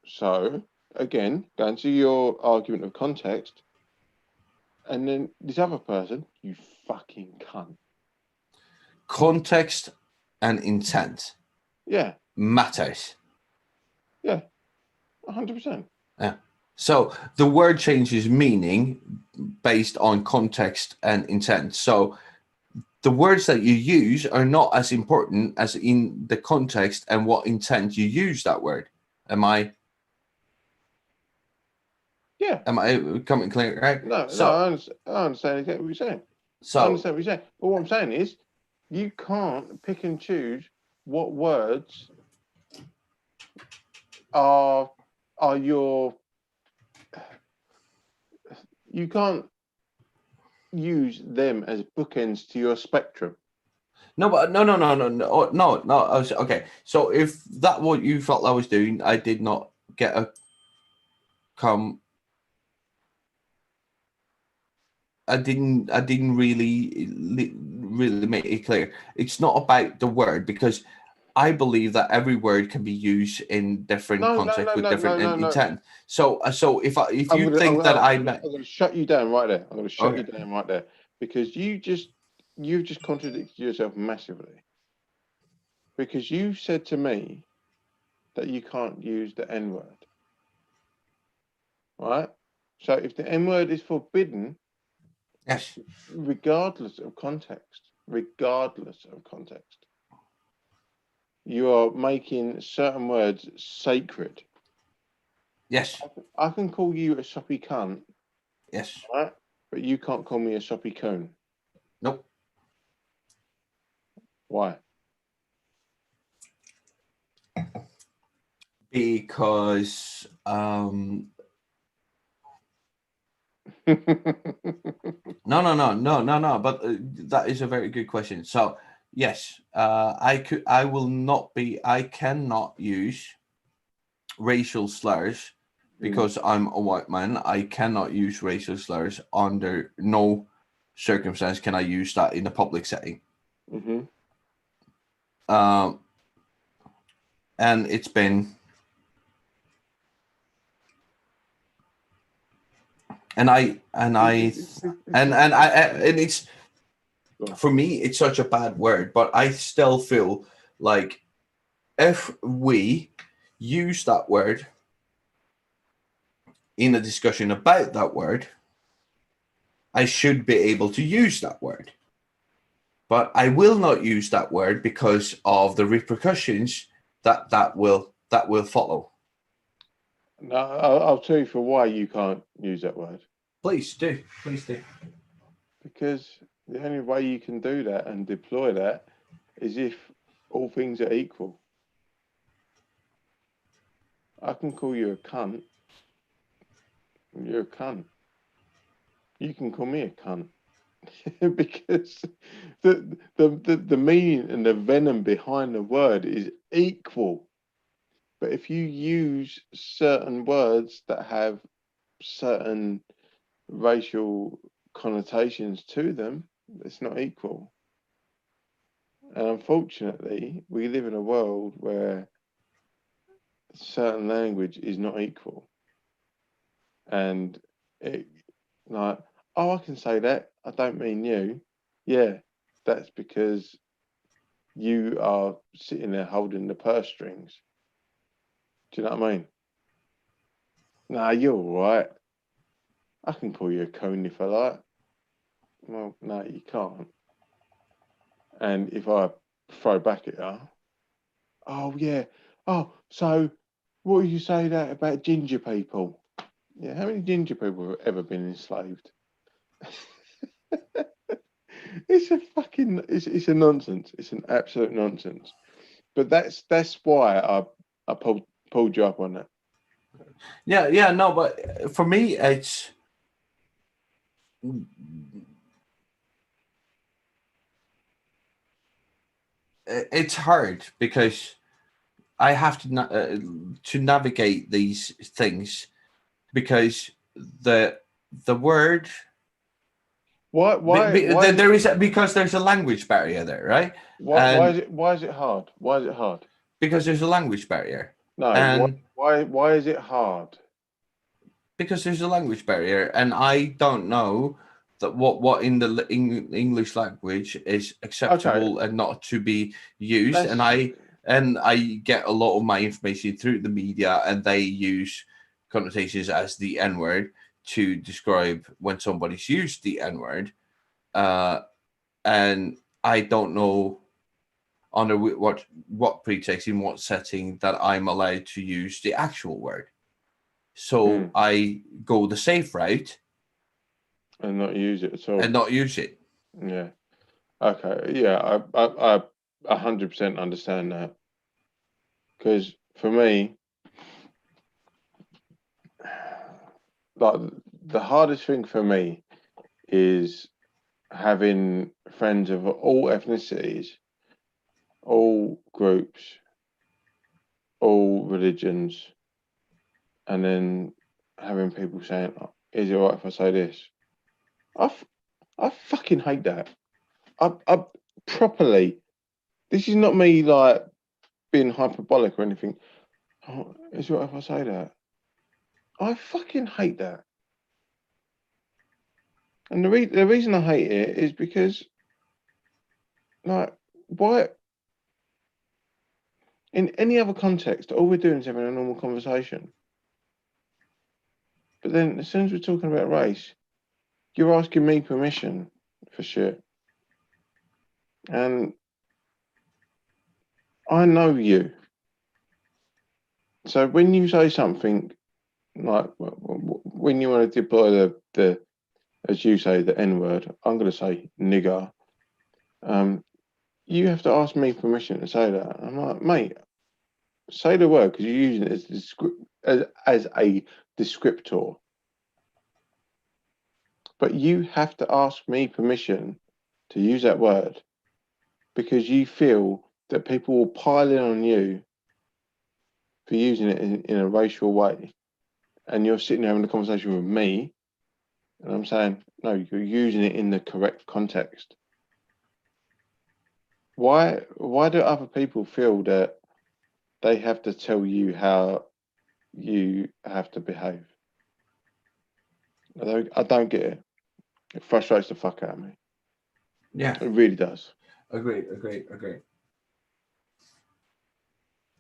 S2: So again, going to your argument of context, and then this other person, you fucking cunt.
S1: Context and intent.
S2: Yeah.
S1: Matters.
S2: Yeah. 100%.
S1: Yeah. So the word changes meaning based on context and intent. So the words that you use are not as important as in the context and what intent you use that word. Am I coming clear? Right?
S2: No, I understand exactly what you're saying.
S1: So
S2: I understand what you're saying. But what I'm saying is, you can't pick and choose what words are your. You can't use them as bookends to your spectrum.
S1: No, but no. Okay, so if that what you felt I was doing, I did not get a come. I didn't really make it clear. It's not about the word because I believe that every word can be used in different contexts with different intent. So if you think that I'm
S2: going to shut you down right there. I'm going to shut you down right there because you've just contradicted yourself massively. Because you said to me that you can't use the N word, right? So if the N word is forbidden,
S1: yes,
S2: regardless of context, you are making certain words sacred.
S1: Yes.
S2: I can call you a soppy cunt.
S1: Yes.
S2: Right? But you can't call me a soppy coon.
S1: Nope.
S2: Why?
S1: Because no. But that is a very good question. So yes, I cannot use racial slurs because I'm a white man. I cannot use racial slurs under no circumstance can I use that in a public setting.
S2: Mm-hmm.
S1: And it's been and it's for me it's such a bad word, but I still feel like if we use that word in a discussion about that word, I should be able to use that word. But I will not use that word because of the repercussions that will follow.
S2: No, I'll tell you for why you can't use that word.
S1: Please do.
S2: Because the only way you can do that and deploy that is if all things are equal. I can call you a cunt. You're a cunt. You can call me a cunt. Because the meaning and the venom behind the word is equal. But if you use certain words that have certain racial connotations to them, it's not equal. And unfortunately, we live in a world where certain language is not equal. And it, like, oh, I can say that. I don't mean you. Yeah, that's because you are sitting there holding the purse strings. Do you know what I mean? Nah, you're all right. I can call you a coon if I like. Well, no, you can't. And if I throw back at you, oh, yeah. Oh, so what do you say that about ginger people? Yeah, how many ginger people have ever been enslaved? It's a fucking, it's a nonsense. It's an absolute nonsense. But that's why I pulled you up on that.
S1: Yeah, no, but for me, it's hard because I have to navigate these things because the word there is because there's a language barrier there, right?
S2: Why is it hard? Why is it hard?
S1: Because there's a language barrier.
S2: No,
S1: and
S2: why is it hard?
S1: Because there's a language barrier, and I don't know that what in the English language is acceptable and not to be used. And I get a lot of my information through the media, and they use connotations as the N word to describe when somebody's used the N word, and I don't know under what pretext, in what setting, that I'm allowed to use the actual word. So I go the safe route
S2: and not use it at all.
S1: and not use it.
S2: Yeah. Okay. Yeah, I 100% understand that. Because for me, like, the hardest thing for me is having friends of all ethnicities, all groups, all religions, and then having people saying, oh, "Is it all right if I say this?" I fucking hate that. I properly. This is not me like being hyperbolic or anything. Oh, is it all right if I say that? I fucking hate that. And the reason I hate it is because, like, why? In any other context, all we're doing is having a normal conversation. But then, as soon as we're talking about race, you're asking me permission for shit. And I know you. So when you say something like, when you want to deploy the as you say, the N word, I'm going to say nigger. You have to ask me permission to say that. I'm like, mate, say the word because you're using it as a descriptor. But you have to ask me permission to use that word because you feel that people will pile in on you for using it in a racial way. And you're sitting there having a conversation with me, and I'm saying, no, you're using it in the correct context. Why do other people feel that they have to tell you how you have to behave? I don't get it. It frustrates the fuck out of me.
S1: Yeah,
S2: it really does.
S1: Agreed.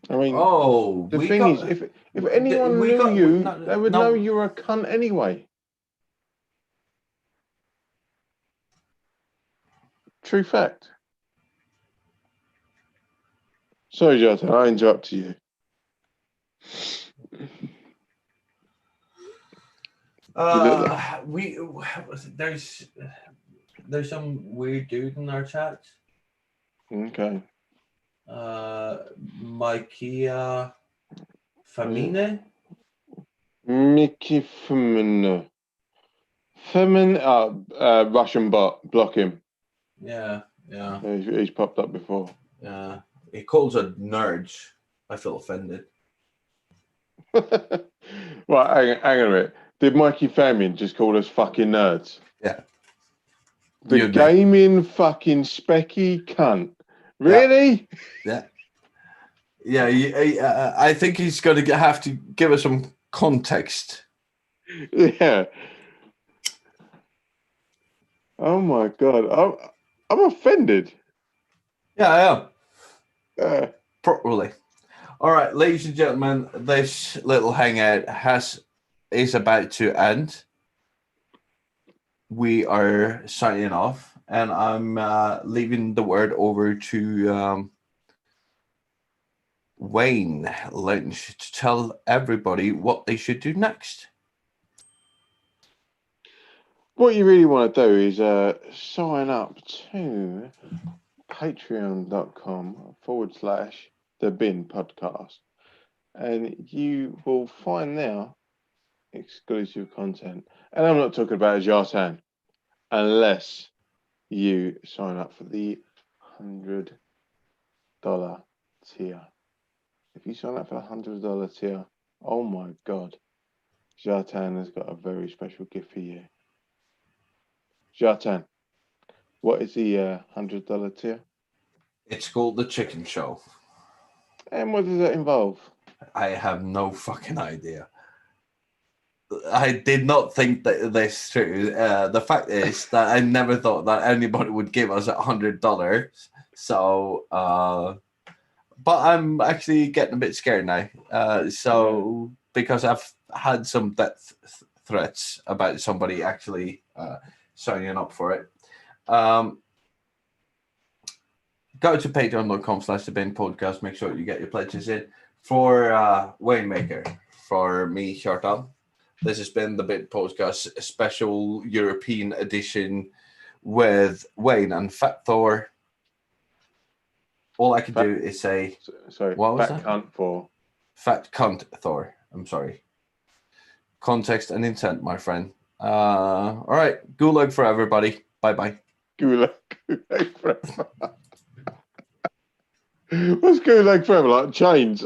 S2: I mean,
S1: Oh,
S2: the
S1: we
S2: thing is,
S1: got
S2: if anyone
S1: we
S2: knew
S1: got
S2: you,
S1: no,
S2: they would know you're a cunt anyway. True fact. Sorry, Jota, I interrupted you.
S1: We there's some weird dude in our chat.
S2: Okay.
S1: Mikea Famine.
S2: Mickey Femin. Russian bot. Block him.
S1: Yeah.
S2: He's popped up before.
S1: Yeah. He calls us nerds. I feel offended.
S2: Right, hang on a minute. Did Mikey Famin just call us fucking nerds?
S1: Yeah.
S2: The gaming fucking specky cunt. Really?
S1: Yeah. I think he's going to have to give us some context.
S2: Yeah. Oh my god. I'm offended.
S1: Yeah, I
S2: am.
S1: Properly. All right, ladies and gentlemen, this little hangout is about to end. We are signing off, and I'm leaving the word over to Wayne Lynch to tell everybody what they should do next.
S2: What you really want to do is sign up to patreon.com/The Bin Podcast, and you will find now exclusive content. And I'm not talking about Jartan, unless you sign up for the $100 tier. If you sign up for the $100 tier, oh my god, Jartan has got a very special gift for you. Jartan, what is the $100 tier?
S1: It's called The Chicken Show.
S2: And what does that involve?
S1: I have no fucking idea. I did not think that this through. The fact is that I never thought that anybody would give us $100. So, but I'm actually getting a bit scared now. Because I've had some death threats about somebody actually signing up for it. Go to patreon.com/The Bin Podcast. Make sure you get your pledges in. For Waymaker, for me, Shartan. This has been the Bin Podcast special European edition with Wayne and Fat Thor. All I can do is say,
S2: sorry,
S1: what was
S2: Fat
S1: that?
S2: Cunt Thor.
S1: Fat Cunt Thor. I'm sorry. Context and intent, my friend. All right. Gulag for everybody. Bye-bye.
S2: Gulag forever. What's Gulag forever? Like chains?